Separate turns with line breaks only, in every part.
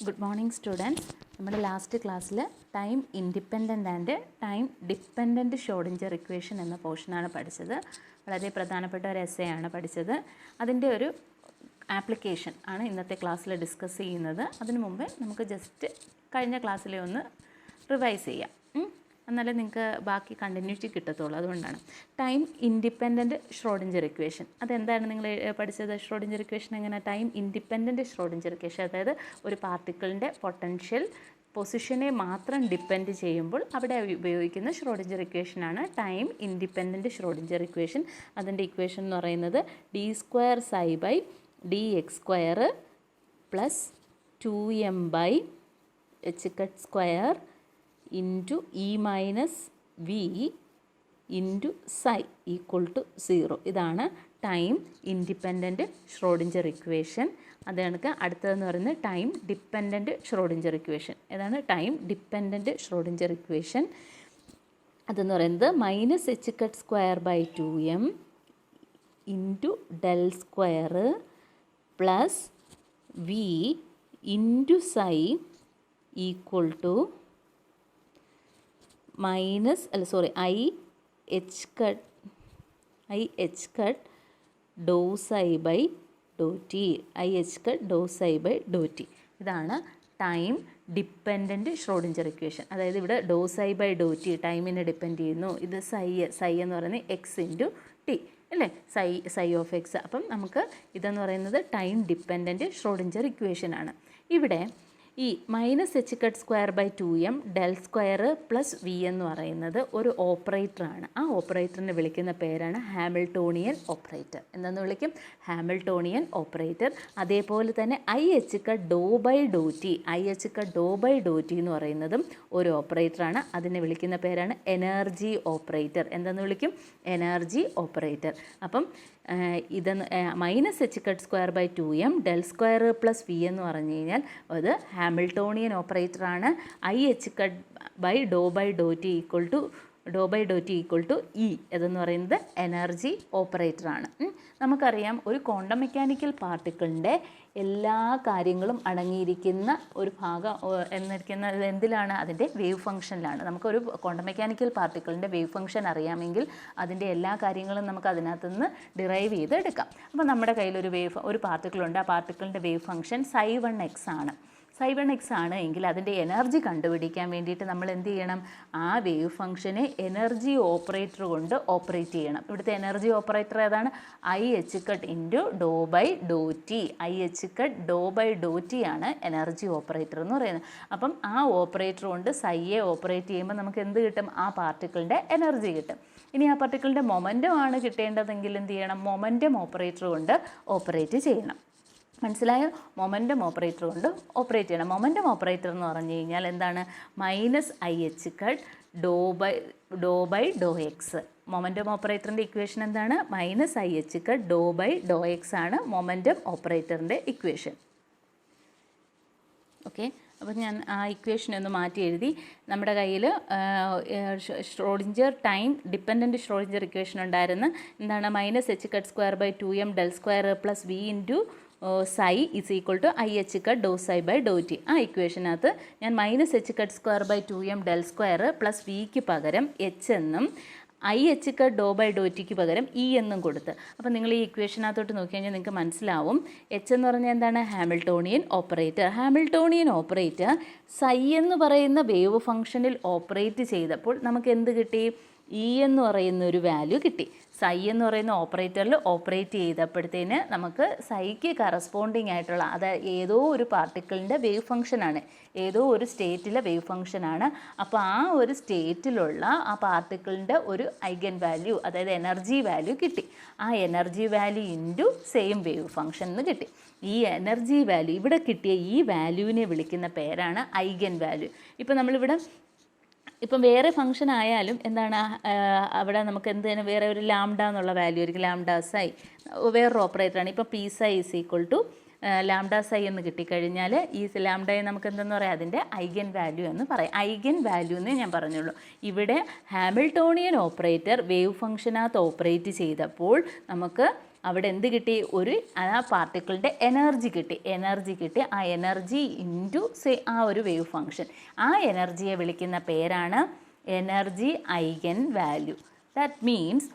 Good morning students. നമ്മുടെ last ക്ലാസ്സിൽ time independent and time dependent Schrodinger equation എന്ന പോർഷനാണ് പഠിച്ചത്. വളരെ പ്രധാനപ്പെട്ട ഒരു എസ്സേ ആണ് പഠിച്ചത്. അതിൻ്റെ ഒരു ആപ്ലിക്കേഷൻ ആണ് ഇന്നത്തെ ക്ലാസ്സിൽ ഡിസ്കസ് ചെയ്യുന്നത്. അതിനു മുമ്പേ നമുക്ക് ജസ്റ്റ് കഴിഞ്ഞ ക്ലാസ്സിലെ ഒന്ന് റിവൈസ് ചെയ്യാം. എന്നാലേ നിങ്ങൾക്ക് ബാക്കി കണ്ടിന്യൂറ്റി കിട്ടത്തുള്ളൂ. അതുകൊണ്ടാണ് ടൈം ഇൻഡിപെൻഡൻറ്റ് ഷ്രോഡിഞ്ചർ ഇക്വേഷൻ. അതെന്താണ് നിങ്ങൾ പഠിച്ചത്? ഷ്രോഡിഞ്ചർ ഇക്വേഷൻ എങ്ങനെ? ടൈം ഇൻഡിപെൻഡൻറ്റ് ഷ്രോഡിഞ്ചർ ഇക്വേഷൻ, അതായത് ഒരു പാർട്ടിക്കിളിൻ്റെ പൊട്ടൻഷ്യൽ പൊസിഷനെ മാത്രം ഡിപ്പെൻഡ് ചെയ്യുമ്പോൾ അവിടെ ഉപയോഗിക്കുന്ന ഷ്രോഡിഞ്ചർ ഇക്വേഷനാണ് ടൈം ഇൻഡിപെൻഡൻറ്റ് ഷ്രോഡിഞ്ചർ ഇക്വേഷൻ. അതിൻ്റെ ഇക്വേഷൻ എന്ന് പറയുന്നത് d²ψ/dx² plus 2m/h² into e minus v into psi equal to 0. ഇതാണ് ടൈം ഇൻഡിപെൻഡൻറ്റ് ഷ്രോഡിഞ്ചർ ഇക്വേഷൻ. അത് കണക്ക് അടുത്തതെന്ന് പറയുന്നത് ടൈം ഡിപ്പെൻഡൻറ്റ് ഷ്രോഡിഞ്ചർ ഇക്വേഷൻ. ഏതാണ് ടൈം ഡിപ്പെൻഡൻറ്റ് ഷ്രോഡിഞ്ചർ ഇക്വേഷൻ? അതെന്ന് പറയുന്നത് -h²/2m into del² plus v into psi equal to iℏ∂ψ/∂t. ഇതാണ് time dependent Schrodinger equation. അതായത് ഇവിടെ ∂ψ/∂t ടൈമിനെ ഡിപ്പെൻഡ് ചെയ്യുന്നു. ഇത് സൈ എന്ന് പറയുന്നത് എക്സ് ഇൻറ്റു ടി അല്ലേ, സൈ ഓഫ് എക്സ്. അപ്പം നമുക്ക് ഇതെന്ന് പറയുന്നത് ടൈം ഡിപ്പെൻഡൻറ്റ് ഷ്രോഡിഞ്ചർ ഇക്വേഷനാണ്. ഇവിടെ ഈ -h²/2m del² പ്ലസ് v എന്ന് പറയുന്നത് ഒരു ഓപ്പറേറ്ററാണ്. ആ ഓപ്പറേറ്ററിനെ വിളിക്കുന്ന പേരാണ് ഹാമിൽട്ടോണിയൻ ഓപ്പറേറ്റർ. എന്താണെന്ന് വിളിക്കും? Hamiltonian operator. അതേപോലെ തന്നെ iℏ∂∂t എന്ന് പറയുന്നതും ഒരു ഓപ്പറേറ്ററാണ്. അതിനെ വിളിക്കുന്ന പേരാണ് എനർജി ഓപ്പറേറ്റർ. എന്താണെന്ന് വിളിക്കും? Energy operator. അപ്പം ഇതെന്ന് -h²/2m del² പ്ലസ് v എന്ന് പറഞ്ഞു കഴിഞ്ഞാൽ അത് ഹാമിൽട്ടോണിയൻ ഓപ്പറേറ്ററാണ്. iℏ∂∂t E ഇതെന്ന് പറയുന്നത് എനർജി ഓപ്പറേറ്ററാണ്. നമുക്കറിയാം ഒരു ക്വാണ്ടം മെക്കാനിക്കൽ പാർട്ടിക്കിളിൻ്റെ എല്ലാ കാര്യങ്ങളും അടങ്ങിയിരിക്കുന്ന ഒരു ഭാഗം എന്നിരിക്കുന്നത് എന്തിലാണ്? അതിൻ്റെ വേവ് ഫംഗ്ഷനിലാണ്. നമുക്കൊരു ക്വാണ്ടം മെക്കാനിക്കൽ പാർട്ടിക്കിളിൻ്റെ വേവ് ഫംഗ്ഷൻ അറിയാമെങ്കിൽ അതിൻ്റെ എല്ലാ കാര്യങ്ങളും നമുക്ക് അതിനകത്ത് നിന്ന് ഡിറൈവ് ചെയ്ത് എടുക്കാം. അപ്പോൾ നമ്മുടെ കയ്യിൽ ഒരു പാർട്ടിക്കിളുണ്ട്. ആ പാർട്ടിക്കിളിൻ്റെ വേവ് ഫംഗ്ഷൻ ψ1x ആണ്. ψ1x ആണ് എങ്കിൽ അതിൻ്റെ എനർജി കണ്ടുപിടിക്കാൻ വേണ്ടിയിട്ട് നമ്മൾ എന്ത് ചെയ്യണം? ആ വേവ് ഫംഗ്ഷനെ എനർജി ഓപ്പറേറ്റർ കൊണ്ട് ഓപ്പറേറ്റ് ചെയ്യണം. ഇവിടുത്തെ എനർജി ഓപ്പറേറ്റർ ഏതാണ്? iℏ∂∂t. iℏ∂∂t ആണ് എനർജി ഓപ്പറേറ്റർ എന്ന് പറയുന്നത്. അപ്പം ആ ഓപ്പറേറ്റർ കൊണ്ട് സൈയെ ഓപ്പറേറ്റ് ചെയ്യുമ്പോൾ നമുക്ക് എന്ത് കിട്ടും? ആ പാർട്ടിക്കിളിൻ്റെ എനർജി കിട്ടും. ഇനി ആ പാർട്ടിക്കിളിൻ്റെ മൊമെൻറ്റം ആണ് കിട്ടേണ്ടതെങ്കിൽ എന്ത് ചെയ്യണം? മൊമെൻറ്റം ഓപ്പറേറ്റർ കൊണ്ട് ഓപ്പറേറ്റ് ചെയ്യണം. മനസ്സിലായോ? മൊമെൻറ്റം ഓപ്പറേറ്റർ കൊണ്ട് ഓപ്പറേറ്റ് ചെയ്യണം. മൊമെൻറ്റം ഓപ്പറേറ്റർ എന്ന് പറഞ്ഞു കഴിഞ്ഞാൽ എന്താണ്? -iℏ∂∂x. മൊമെൻറ്റം ഓപ്പറേറ്ററിൻ്റെ ഇക്വേഷൻ എന്താണ്? -iℏ∂∂x ആണ് മൊമെൻറ്റം ഓപ്പറേറ്ററിൻ്റെ ഇക്വേഷൻ. ഓക്കെ, അപ്പോൾ ഞാൻ ആ ഇക്വേഷനെ ഒന്ന് മാറ്റി എഴുതി. നമ്മുടെ കയ്യിൽ Schrödinger time dependent Schrodinger equation ഉണ്ടായിരുന്നു. എന്താണ്? -h²/2m del² plus v into psi is equal to iℏ∂ψ/∂t. ആ ഇക്വേഷനകത്ത് ഞാൻ -h²/2m del² പ്ലസ് വിക്ക് പകരം h എന്നും iℏ∂∂tക്ക് പകരം e എന്നും കൊടുത്ത്. അപ്പോൾ നിങ്ങൾ ഈ ഇക്വേഷനകത്തോട്ട് നോക്കി കഴിഞ്ഞാൽ നിങ്ങൾക്ക് മനസ്സിലാവും. h എന്ന് പറഞ്ഞാൽ എന്താണ്? Hamiltonian operator. Hamiltonian operator psi എന്ന് പറയുന്ന വേവ് ഫംഗ്ഷനിൽ ഓപ്പറേറ്റ് ചെയ്തപ്പോൾ നമുക്ക് എന്ത് കിട്ടി? e എന്ന് പറയുന്ന ഒരു വാല്യൂ കിട്ടി. സൈ എന്ന് പറയുന്ന ഓപ്പറേറ്ററിൽ ഓപ്പറേറ്റ് ചെയ്തപ്പോഴത്തേന് നമുക്ക് സൈക്ക് കറസ്പോണ്ടിങ് ആയിട്ടുള്ള, അതായത് ഏതോ ഒരു പാർട്ടിക്കിളിൻ്റെ വേവ് ഫംഗ്ഷനാണ്, ഏതോ ഒരു സ്റ്റേറ്റിലെ വേവ് ഫംഗ്ഷനാണ്. അപ്പോൾ ആ ഒരു സ്റ്റേറ്റിലുള്ള ആ പാർട്ടിക്കിളിൻ്റെ ഒരു ഐഗൻ വാല്യൂ, അതായത് എനർജി വാല്യൂ കിട്ടി. ആ energy value into same wave function എന്ന് കിട്ടി. ഈ എനർജി വാല്യൂ, ഇവിടെ കിട്ടിയ ഈ വാല്യൂവിനെ വിളിക്കുന്ന പേരാണ് ഐഗൻ വാല്യൂ. ഇപ്പോൾ നമ്മളിവിടെ ഇപ്പം വേറെ ഫംഗ്ഷൻ ആയാലും എന്താണ് അവിടെ നമുക്ക് എന്തിനാണ് വേറെ ഒരു ലാംഡ എന്നുള്ള വാല്യൂ ആയിരിക്കും. ലാംഡ സൈ വേറൊരു ഓപ്പറേറ്ററാണ്. ഇപ്പം p psi is equal to lambda psi എന്ന് കിട്ടിക്കഴിഞ്ഞാൽ ഈ ലാംഡയെ നമുക്ക് എന്തെന്ന് പറയാം? അതിൻ്റെ ഐഗൻ വാല്യൂ എന്ന് പറയാം. ഐഗൻ വാല്യൂ എന്നേ ഞാൻ പറഞ്ഞുള്ളൂ. ഇവിടെ ഹാമിൽട്ടോണിയൻ ഓപ്പറേറ്റർ വേവ് ഫംഗ്ഷനകത്ത് ഓപ്പറേറ്റ് ചെയ്തപ്പോൾ നമുക്ക് അവിടെ എന്ത് കിട്ടി? ആ പാർട്ടിക്കിളിൻ്റെ എനർജി കിട്ടി. ആ എനർജി ഇൻറ്റു ആ ഒരു വേവ് ഫംഗ്ഷൻ. ആ എനർജിയെ വിളിക്കുന്ന പേരാണ് energy eigen value. That means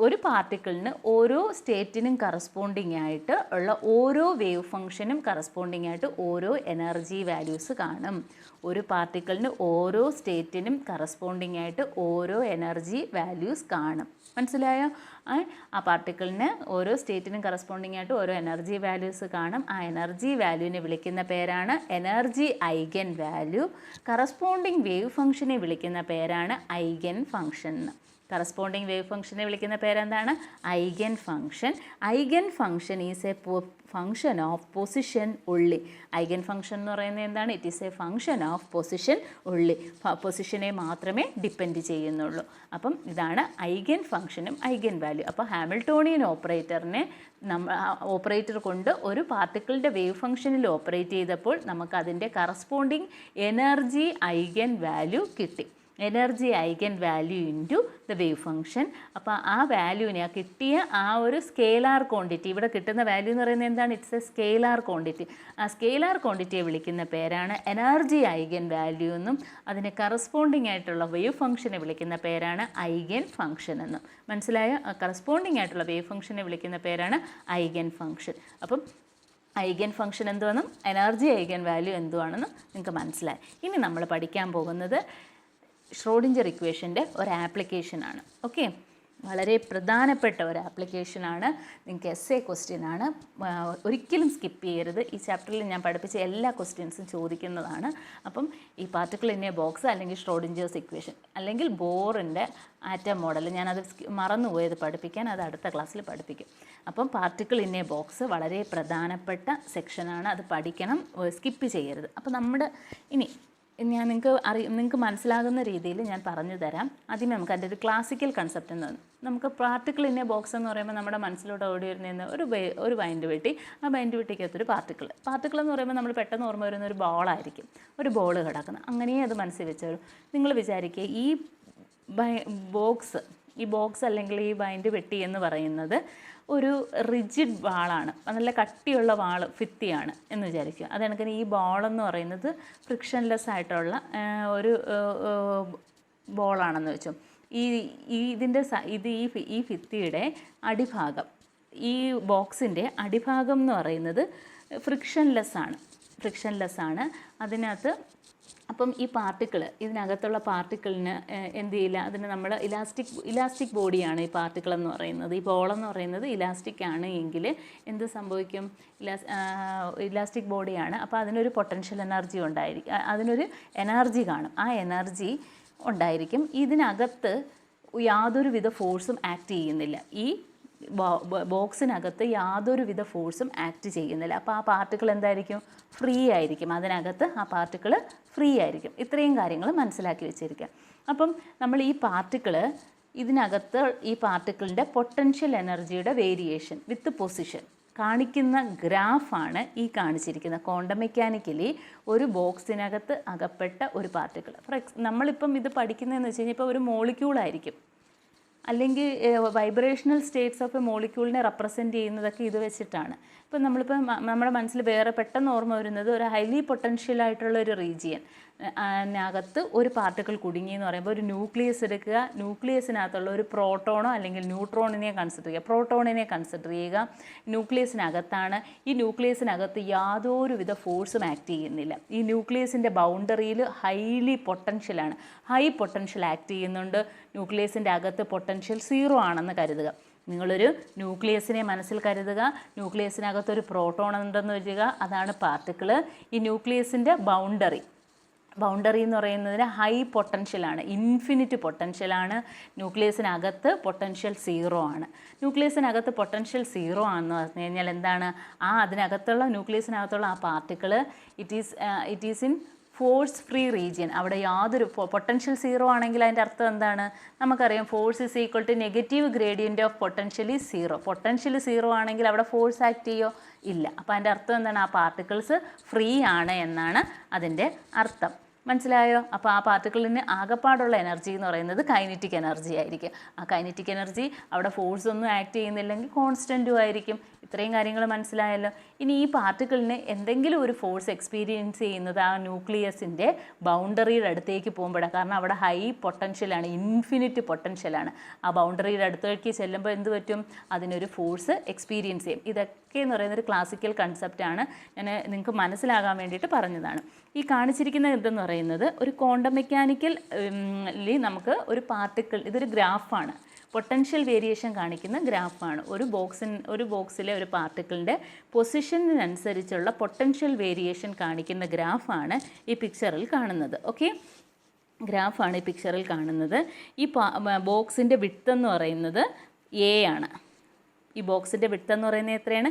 ഒരു പാർട്ടിക്കിളിന് ഓരോ സ്റ്റേറ്റിനും കറസ്പോണ്ടിങ് ആയിട്ട് ഉള്ള ഓരോ വേവ് ഫംഗ്ഷനും കറസ്പോണ്ടിങ് ആയിട്ട് ഓരോ എനർജി വാല്യൂസ് കാണും. ഒരു പാർട്ടിക്കിളിന് ഓരോ സ്റ്റേറ്റിനും കറസ്പോണ്ടിങ് ആയിട്ട് ഓരോ എനർജി വാല്യൂസ് കാണും. മനസ്സിലായോ? ആ പാർട്ടിക്കിളിന് ഓരോ സ്റ്റേറ്റിനും കറസ്പോണ്ടിങ് ആയിട്ട് ഓരോ എനർജി വാല്യൂസ് കാണും. ആ എനർജി വാല്യൂവിനെ വിളിക്കുന്ന പേരാണ് energy eigen value. Corresponding wave ഫംഗ്ഷനെ വിളിക്കുന്ന പേരാണ് ഐഗൻ ഫംഗ്ഷൻ. കറസ്പോണ്ടിങ് വേവ് ഫംഗ്ഷനെ വിളിക്കുന്ന പേരെന്താണ്? Eigen function. Eigen function is A function of position ഉള്ളി. ഐഗൻ ഫംഗ്ഷൻ എന്ന് പറയുന്നത് എന്താണ്? It is A function of position ഉള്ളി. പൊസിഷനെ മാത്രമേ ഡിപ്പെൻഡ് ചെയ്യുന്നുള്ളൂ. അപ്പം ഇതാണ് ഐഗൻ ഫംഗ്ഷനും ഐഗൻ വാല്യൂ. അപ്പോൾ ഹാമിൽട്ടോണിയൻ ഓപ്പറേറ്റർ കൊണ്ട് ഒരു പാർട്ടിക്കിളിൻ്റെ വേവ് ഫംഗ്ഷനിൽ ഓപ്പറേറ്റ് ചെയ്തപ്പോൾ നമുക്ക് അതിൻ്റെ കറസ്പോണ്ടിങ് എനർജി ഐഗൻ വാല്യൂ കിട്ടി. Energy eigen value into the wave function. അപ്പോൾ ആ വാല്യൂവിനെ കിട്ടിയ ആ ഒരു സ്കേലാർ ക്വാണ്ടിറ്റി, ഇവിടെ കിട്ടുന്ന വാല്യൂ എന്ന് പറയുന്നത് എന്താണ്? It's A scalar quantity. ആ സ്കേലാർ ക്വാണ്ടിറ്റിയെ വിളിക്കുന്ന പേരാണ് എനർജി ഐഗൻ വാല്യൂ എന്നും അതിന് കറസ്പോണ്ടിങ് ആയിട്ടുള്ള വേവ് ഫംഗ്ഷനെ വിളിക്കുന്ന പേരാണ് ഐഗൻ ഫംഗ്ഷൻ എന്നും. മനസ്സിലായോ? കറസ്പോണ്ടിങ് ആയിട്ടുള്ള വേവ് ഫംഗ്ഷനെ വിളിക്കുന്ന പേരാണ് ഐഗൻ ഫംഗ്ഷൻ. അപ്പം ഐഗൻ ഫംഗ്ഷൻ എന്തുവാണെന്നും എനർജി ഐഗൻ വാല്യൂ എന്തുവാണെന്നും നിങ്ങൾക്ക് മനസ്സിലായി. ഇനി നമ്മൾ പഠിക്കാൻ പോകുന്നത് ഷ്രോഡിഞ്ചർ ഇക്വേഷൻ്റെ ഒരു ആപ്ലിക്കേഷനാണ്. ഓക്കെ, വളരെ പ്രധാനപ്പെട്ട ഒരു ആപ്ലിക്കേഷനാണ്. നിങ്ങൾക്ക് എസ്എ ക്വസ്റ്റ്യനാണ്. ഒരിക്കലും സ്കിപ്പ് ചെയ്യരുത്. ഈ ചാപ്റ്ററിൽ ഞാൻ പഠിപ്പിച്ച എല്ലാ ക്വസ്റ്റ്യൻസും ചോദിക്കുന്നതാണ്. അപ്പം ഈ പാർട്ടിക്കിൾ ഇൻ എ ബോക്സ് അല്ലെങ്കിൽ ഷ്രോഡിഞ്ചേഴ്സ് ഇക്വേഷൻ അല്ലെങ്കിൽ ബോറിൻ്റെ ആറ്റം മോഡൽ, ഞാനത് മറന്നുപോയത് പഠിപ്പിക്കാൻ, അത് അടുത്ത ക്ലാസ്സിൽ പഠിപ്പിക്കും. അപ്പം പാർട്ടിക്കിൾ ഇൻ എ ബോക്സ് വളരെ പ്രധാനപ്പെട്ട സെക്ഷനാണ്. അത് പഠിക്കണം, സ്കിപ്പ് ചെയ്യരുത്. അപ്പം ഞാൻ നിങ്ങൾക്ക് മനസ്സിലാകുന്ന രീതിയിൽ ഞാൻ പറഞ്ഞു തരാം. ആദ്യമേ നമുക്ക് അതിൻ്റെ ഒരു ക്ലാസിക്കൽ കൺസെപ്റ്റ് എന്ന് നമുക്ക് പാർട്ടിക്കിൾ ഇൻ എ ബോക്സ് എന്ന് പറയുമ്പോൾ നമ്മുടെ മനസ്സിലോട്ട് ഓടി വരുന്ന ഒരു ബൈൻഡ് വെട്ടി, ആ ബൈൻഡ് വെട്ടിക്കകത്തൊരു പാർട്ടിക്കിൾ എന്ന് പറയുമ്പോൾ നമ്മൾ പെട്ടെന്ന് ഓർമ്മ വരുന്ന ഒരു ബോളായിരിക്കും, ഒരു ബോൾ കിടക്കുന്നത്. അങ്ങനെയേ അത് മനസ്സിൽ വെച്ചോളൂ. നിങ്ങൾ വിചാരിക്കുക ഈ ബോക്സ് അല്ലെങ്കിൽ ഈ ബൈൻഡ് വെട്ടി എന്ന് പറയുന്നത് ഒരു റിജിഡ് വാളാണ്, നല്ല കട്ടിയുള്ള ഭിത്തിയാണ് എന്ന് വിചാരിക്കുക. അത് കണക്കിന് ഈ ബോളെന്ന് പറയുന്നത് ഫ്രിക്ഷൻലെസ് ആയിട്ടുള്ള ഒരു ബോളാണെന്ന് വെച്ചു. ഈ ഭിത്തിയുടെ അടിഭാഗം, ഈ ബോക്സിൻ്റെ അടിഭാഗം എന്ന് പറയുന്നത് ഫ്രിക്ഷൻലെസ് ആണ്. അതിനകത്ത് അപ്പം ഈ ഇതിനകത്തുള്ള പാർട്ടിക്കിളിന് എന്ത് ചെയ്യില്ല, അതിന് നമ്മൾ ഇലാസ്റ്റിക് ബോഡിയാണ് ഈ പാർട്ടിക്കിൾ എന്ന് പറയുന്നത്. ഈ ബോളെന്ന് പറയുന്നത് ഇലാസ്റ്റിക് ആണ് എങ്കിൽ എന്ത് സംഭവിക്കും? ഇലാസ്റ്റിക് ബോഡിയാണ്. അപ്പോൾ അതിനൊരു പൊട്ടൻഷ്യൽ എനർജി ഉണ്ടായിരിക്കും, അതിനൊരു എനർജി കാണും. ആ എനർജി ഉണ്ടായിരിക്കും. ഇതിനകത്ത് യാതൊരുവിധ ഫോഴ്സും ആക്ട് ചെയ്യുന്നില്ല. ഈ ബോക്സിനകത്ത് യാതൊരുവിധ ഫോഴ്സും ആക്ട് ചെയ്യുന്നില്ല. അപ്പോൾ ആ പാർട്ടിക്കിൾ എന്തായിരിക്കും? ഫ്രീ ആയിരിക്കും. അതിനകത്ത് ആ പാർട്ടിക്കിൾ ഫ്രീ ആയിരിക്കും. ഇത്രയും കാര്യങ്ങൾ മനസ്സിലാക്കി വെച്ചിരിക്കുക. അപ്പം നമ്മൾ ഇതിനകത്ത് ഈ പാർട്ടിക്കിളിൻ്റെ പൊട്ടൻഷ്യൽ എനർജിയുടെ വേരിയേഷൻ വിത്ത് പൊസിഷൻ കാണിക്കുന്ന ഗ്രാഫാണ് ഈ കാണിച്ചിരിക്കുന്നത്. ക്വാണ്ടം മെക്കാനിക്കലി ഒരു ബോക്സിനകത്ത് അകപ്പെട്ട ഒരു പാർട്ടിക്കിൾ, നമ്മളിപ്പം ഇത് പഠിക്കുന്നതെന്ന് വെച്ച് കഴിഞ്ഞാൽ ഇപ്പോൾ ഒരു മോളിക്യൂളായിരിക്കും, അല്ലെങ്കിൽ വൈബ്രേഷണൽ സ്റ്റേറ്റ്സ് ഓഫ് എ മോളിക്യൂളിനെ റെപ്രസെൻറ്റ് ചെയ്യുന്നതൊക്കെ ഇത് വെച്ചിട്ടാണ്. ഇപ്പം നമ്മുടെ മനസ്സിൽ വേറെ പെട്ടെന്ന് ഓർമ്മ വരുന്നത് ഒരു ഹൈലി പൊട്ടൻഷ്യൽ ആയിട്ടുള്ള ഒരു റീജിയൻ അകത്ത് ഒരു പാർട്ടിക്കിൾ കുടുങ്ങി എന്ന് പറയുമ്പോൾ ഒരു ന്യൂക്ലിയസ് എടുക്കുക, ന്യൂക്ലിയസിനകത്തുള്ള ഒരു പ്രോട്ടോണോ അല്ലെങ്കിൽ ന്യൂട്രോണിനെ കൺസിഡർ ചെയ്യുക. ന്യൂക്ലിയസിനകത്താണ്. ഈ ന്യൂക്ലിയസിനകത്ത് യാതൊരുവിധ ഫോഴ്സും ആക്ട് ചെയ്യുന്നില്ല. ഈ ന്യൂക്ലിയസിൻ്റെ ബൗണ്ടറിയിൽ ഹൈ പൊട്ടൻഷ്യൽ ആക്ട് ചെയ്യുന്നുണ്ട്. ന്യൂക്ലിയസിൻ്റെ അകത്ത് പൊട്ടൻഷ്യൽ 0 ആണെന്ന് കരുതുക. നിങ്ങളൊരു ന്യൂക്ലിയസിനെ മനസ്സിൽ കരുതുക. ന്യൂക്ലിയസിനകത്തൊരു പ്രോട്ടോൺ ഉണ്ടെന്ന് വരിക, അതാണ് പാർട്ടിക്കിൾ. ഈ ന്യൂക്ലിയസിൻ്റെ ബൗണ്ടറി എന്ന് പറയുന്നതിന് ഹൈ പൊട്ടൻഷ്യലാണ്, ഇൻഫിനിറ്റ് പൊട്ടൻഷ്യലാണ്. ന്യൂക്ലിയസിനകത്ത് പൊട്ടൻഷ്യൽ 0 ആണ്. ന്യൂക്ലിയസിനകത്ത് പൊട്ടൻഷ്യൽ 0 ആണെന്ന് പറഞ്ഞു കഴിഞ്ഞാൽ എന്താണ്? അതിനകത്തുള്ള ന്യൂക്ലിയസിനകത്തുള്ള ആ particle it is in force free region. അവിടെ യാതൊരു പൊട്ടൻഷ്യൽ 0 ആണെങ്കിൽ അതിൻ്റെ അർത്ഥം എന്താണ്? നമുക്കറിയാം force is equal to negative gradient of potential 0. Potential 0 ആണെങ്കിൽ അവിടെ ഫോഴ്സ് ആക്ട് ചെയ്യോ? ഇല്ല. അപ്പോൾ അതിൻ്റെ അർത്ഥം എന്താണ്? ആ പാർട്ടിക്കിൾസ് ഫ്രീ ആണ് എന്നാണ് അതിൻ്റെ അർത്ഥം. മനസ്സിലായോ? അപ്പോൾ ആ പാർട്ടിക്കിളിന് ആകെപ്പാടുള്ള എനർജി എന്ന് പറയുന്നത് കൈനറ്റിക് എനർജി ആയിരിക്കും. ആ കൈനറ്റിക് എനർജി അവിടെ ഫോഴ്സ് ഒന്നും ആക്ട് ചെയ്യുന്നില്ലെങ്കിൽ കോൺസ്റ്റൻറ്റും ആയിരിക്കും. ഇത്രയും കാര്യങ്ങൾ മനസ്സിലായല്ലോ. ഇനി ഈ പാർട്ടിക്കിളിന് എന്തെങ്കിലും ഒരു ഫോഴ്സ് എക്സ്പീരിയൻസ് ചെയ്യുന്നത് ആ ന്യൂക്ലിയസിൻ്റെ ബൗണ്ടറിയുടെ അടുത്തേക്ക് പോകുമ്പോഴാണ്. കാരണം അവിടെ ഹൈ പൊട്ടൻഷ്യലാണ്, ഇൻഫിനിറ്റ് പൊട്ടൻഷ്യലാണ്. ആ ബൗണ്ടറിയുടെ അടുത്തേക്ക് ചെല്ലുമ്പോൾ എന്ത് പറ്റും? അതിനൊരു ഫോഴ്സ് എക്സ്പീരിയൻസ് ചെയ്യും. ഇതൊക്കെ എന്ന് പറയുന്നൊരു ക്ലാസിക്കൽ കൺസെപ്റ്റാണ്. ഞാൻ നിങ്ങൾക്ക് മനസ്സിലാകാൻ വേണ്ടിയിട്ട് പറഞ്ഞതാണ്. ഈ കാണിച്ചിരിക്കുന്ന ഇതെന്ന് പറയുന്നത് ഒരു ക്വാണ്ടം മെക്കാനിക്കൽ നമുക്ക് ഒരു പാർട്ടിക്കിൾ, ഇതൊരു ഗ്രാഫാണ്, പൊട്ടൻഷ്യൽ വേരിയേഷൻ കാണിക്കുന്ന ഗ്രാഫാണ്. ഒരു ബോക്സിലെ ഒരു പാർട്ടിക്കിളിൻ്റെ പൊസിഷനനുസരിച്ചുള്ള പൊട്ടൻഷ്യൽ വേരിയേഷൻ കാണിക്കുന്ന ഗ്രാഫാണ് ഈ പിക്ചറിൽ കാണുന്നത്. ഓക്കെ, ഗ്രാഫാണ് ഈ പിക്ചറിൽ കാണുന്നത്. ഈ ബോക്സിൻ്റെ വിഡ്ത്ത് എന്ന് പറയുന്നത് എ ആണ്. ഈ ബോക്സിൻ്റെ വിഡ്ത്ത് എന്ന് പറയുന്നത് എത്രയാണ്?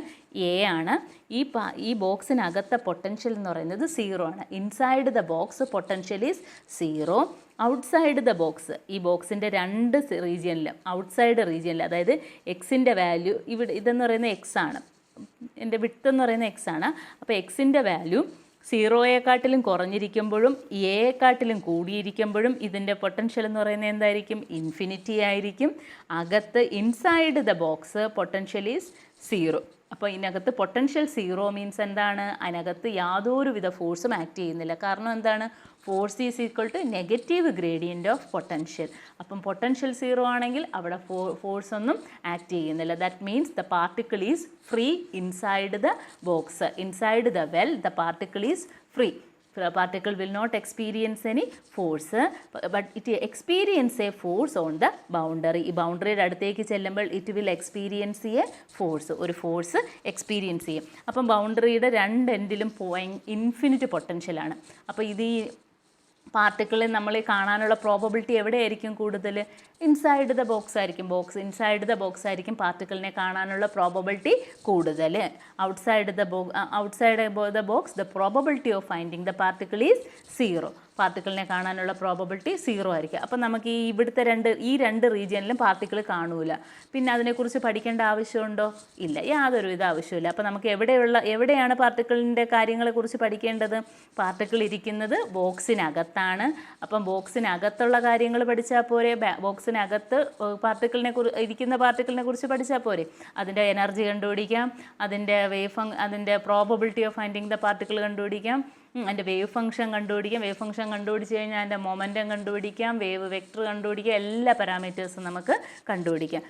എ ആണ്. ഈ ബോക്സിനകത്തെ പൊട്ടൻഷ്യൽ എന്ന് പറയുന്നത് 0 ആണ്. Inside the box potential is 0. Outside the box, ഈ ബോക്സിൻ്റെ രണ്ട് റീജിയനിലും, ഔട്ട്സൈഡ് റീജിയനിൽ, അതായത് എക്സിൻ്റെ വാല്യൂ ഇതെന്ന് പറയുന്നത് എക്സ് ആണ്, എൻ്റെ വിഡ്ത്ത് എന്ന് പറയുന്നത് എക്സ് ആണ്. അപ്പോൾ എക്സിൻ്റെ വാല്യൂ 0യെക്കാട്ടിലും കുറഞ്ഞിരിക്കുമ്പോഴും എയെക്കാട്ടിലും കൂടിയിരിക്കുമ്പോഴും ഇതിൻ്റെ പൊട്ടൻഷ്യൽ എന്ന് പറയുന്നത് എന്തായിരിക്കും? ഇൻഫിനിറ്റി ആയിരിക്കും. അകത്ത് inside the box potential is 0. അപ്പോൾ ഇതിനകത്ത് പൊട്ടൻഷ്യൽ 0 മീൻസ് എന്താണ്? അതിനകത്ത് യാതൊരുവിധ ഫോഴ്സും ആക്ട് ചെയ്യുന്നില്ല. കാരണം എന്താണ്? Force is equal to negative gradient of potential. അപ്പം പൊട്ടൻഷ്യൽ 0 ആണെങ്കിൽ അവിടെ ഫോഴ്സ് ഒന്നും ആക്ട് ചെയ്യുന്നില്ല. That means the particle is free inside the box. Inside the well the particle is free. The particle will not experience any force, but it experience a force on the boundary. ഈ ബൗണ്ടറിയുടെ അടുത്തേക്ക് ചെല്ലുമ്പോൾ it will experience a force, ഒരു force experience ചെയ്യും. അപ്പം ബൗണ്ടറിയുടെ രണ്ട് എൻഡിലും infinite പൊട്ടൻഷ്യലാണ്. അപ്പോൾ ഇത് ഈ പാർട്ടിക്കിളിൽ നമ്മൾ കാണാനുള്ള പ്രോബബിലിറ്റി എവിടെയായിരിക്കും കൂടുതൽ? ഇൻസൈഡ് ദ ബോക്സ് ആയിരിക്കും. ഇൻസൈഡ് ദ ബോക്സ് ആയിരിക്കും പാർട്ടിക്കിളിനെ കാണാനുള്ള പ്രോബബിലിറ്റി കൂടുതൽ. Outside the box the probability of finding the particle is 0. പാർട്ടിക്കിളിനെ കാണാനുള്ള പ്രോബബിലിറ്റി 0 ആയിരിക്കും. അപ്പം നമുക്ക് ഇവിടുത്തെ ഈ രണ്ട് റീജിയനിലും പാർട്ടിക്കിൾ കാണൂല. പിന്നെ അതിനെക്കുറിച്ച് പഠിക്കേണ്ട ആവശ്യമുണ്ടോ? ഇല്ല, യാതൊരുവിധ ആവശ്യമില്ല. അപ്പോൾ നമുക്ക് എവിടെയാണ് പാർട്ടിക്കിളിൻ്റെ കാര്യങ്ങളെക്കുറിച്ച് പഠിക്കേണ്ടത്? പാർട്ടിക്കിൾ ഇരിക്കുന്നത് ബോക്സിനകത്താണ്. അപ്പം ബോക്സിനകത്തുള്ള കാര്യങ്ങൾ പഠിച്ചാൽ പോരെ? ബോക്സിനകത്ത് ഇരിക്കുന്ന പാർട്ടിക്കിളിനെ കുറിച്ച് പഠിച്ചാൽ പോരെ? അതിൻ്റെ എനർജി കണ്ടുപിടിക്കാം, അതിൻ്റെ probability of finding the particle കണ്ടുപിടിക്കാം, അതിൻ്റെ വേവ് ഫംഗ്ഷൻ കണ്ടുപിടിക്കാം. വേവ് ഫംഗ്ഷൻ കണ്ടുപിടിച്ച് കഴിഞ്ഞാൽ അതിൻ്റെ മൊമെൻറ്റം കണ്ടുപിടിക്കാം, വേവ് വെക്ടർ കണ്ടുപിടിക്കാം, എല്ലാ പാരാമീറ്റേഴ്സും നമുക്ക് കണ്ടുപിടിക്കാം.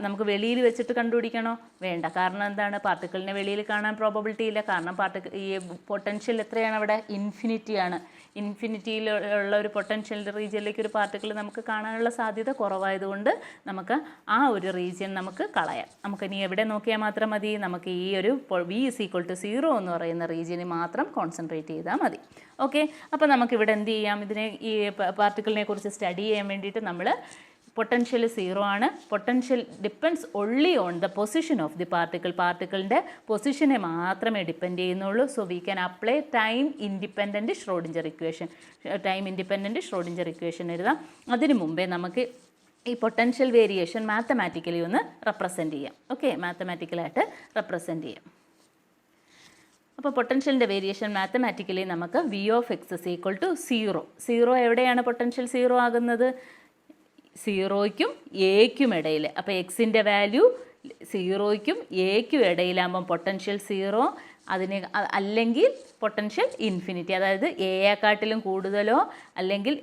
നമുക്ക് വെളിയിൽ വെച്ചിട്ട് കണ്ടുപിടിക്കണോ? വേണ്ട. കാരണം എന്താണ്? പാർട്ടിക്കിളിനെ വെളിയിൽ കാണാൻ പ്രോബബിലിറ്റി ഇല്ല. കാരണം ഈ പൊട്ടൻഷ്യൽ എത്രയാണ് അവിടെ? ഇൻഫിനിറ്റിയാണ്. ഇൻഫിനിറ്റിയിലുള്ള ഒരു പൊട്ടൻഷ്യൽ റീജിയനിലേക്ക് ഒരു പാർട്ടിക്കിൾ നമുക്ക് കാണാനുള്ള സാധ്യത കുറവായതുകൊണ്ട് നമുക്ക് ആ ഒരു റീജിയൻ നമുക്ക് കളയാം. നമുക്കിനി എവിടെ നോക്കിയാൽ മാത്രം മതി? നമുക്ക് ഈ ഒരു V = 0 എന്ന് പറയുന്ന റീജിയനിൽ മാത്രം കോൺസെൻട്രേറ്റ് ചെയ്താൽ മതി. ഓക്കെ, അപ്പോൾ നമുക്കിവിടെ എന്ത് ചെയ്യാം? ഈ പാർട്ടിക്കിളിനെ കുറിച്ച് സ്റ്റഡി ചെയ്യാൻ വേണ്ടിയിട്ട് നമ്മൾ പൊട്ടൻഷ്യൽ 0 ആണ്. Potential depends only on the position of the particle. പാർട്ടിക്കിളിൻ്റെ പൊസിഷനെ മാത്രമേ ഡിപ്പെൻഡ് ചെയ്യുന്നുള്ളൂ. So we can apply time independent Schrodinger equation എഴുതാം. അതിനു മുമ്പേ നമുക്ക് ഈ പൊട്ടൻഷ്യൽ വേരിയേഷൻ മാത്തമാറ്റിക്കലി ഒന്ന് റെപ്രസെൻറ്റ് ചെയ്യാം. ഓക്കെ, മാത്തമാറ്റിക്കലായിട്ട് റെപ്രസെൻറ്റ് ചെയ്യാം. അപ്പോൾ പൊട്ടൻഷ്യലിൻ്റെ വേരിയേഷൻ മാത്തമാറ്റിക്കലി നമുക്ക് V(x) = 0. 0 എവിടെയാണ് പൊട്ടൻഷ്യൽ 0 ആകുന്നത്? 0യ്ക്കും എയ്ക്കും ഇടയിൽ. അപ്പോൾ എക്സിൻ്റെ വാല്യൂ 0യ്ക്കും എയ്ക്കും ഇടയിലാകുമ്പം പൊട്ടൻഷ്യൽ 0, അല്ലെങ്കിൽ പൊട്ടൻഷ്യൽ ഇൻഫിനിറ്റി. അതായത് എയെക്കാട്ടിലും കൂടുതലോ അല്ലെങ്കിൽ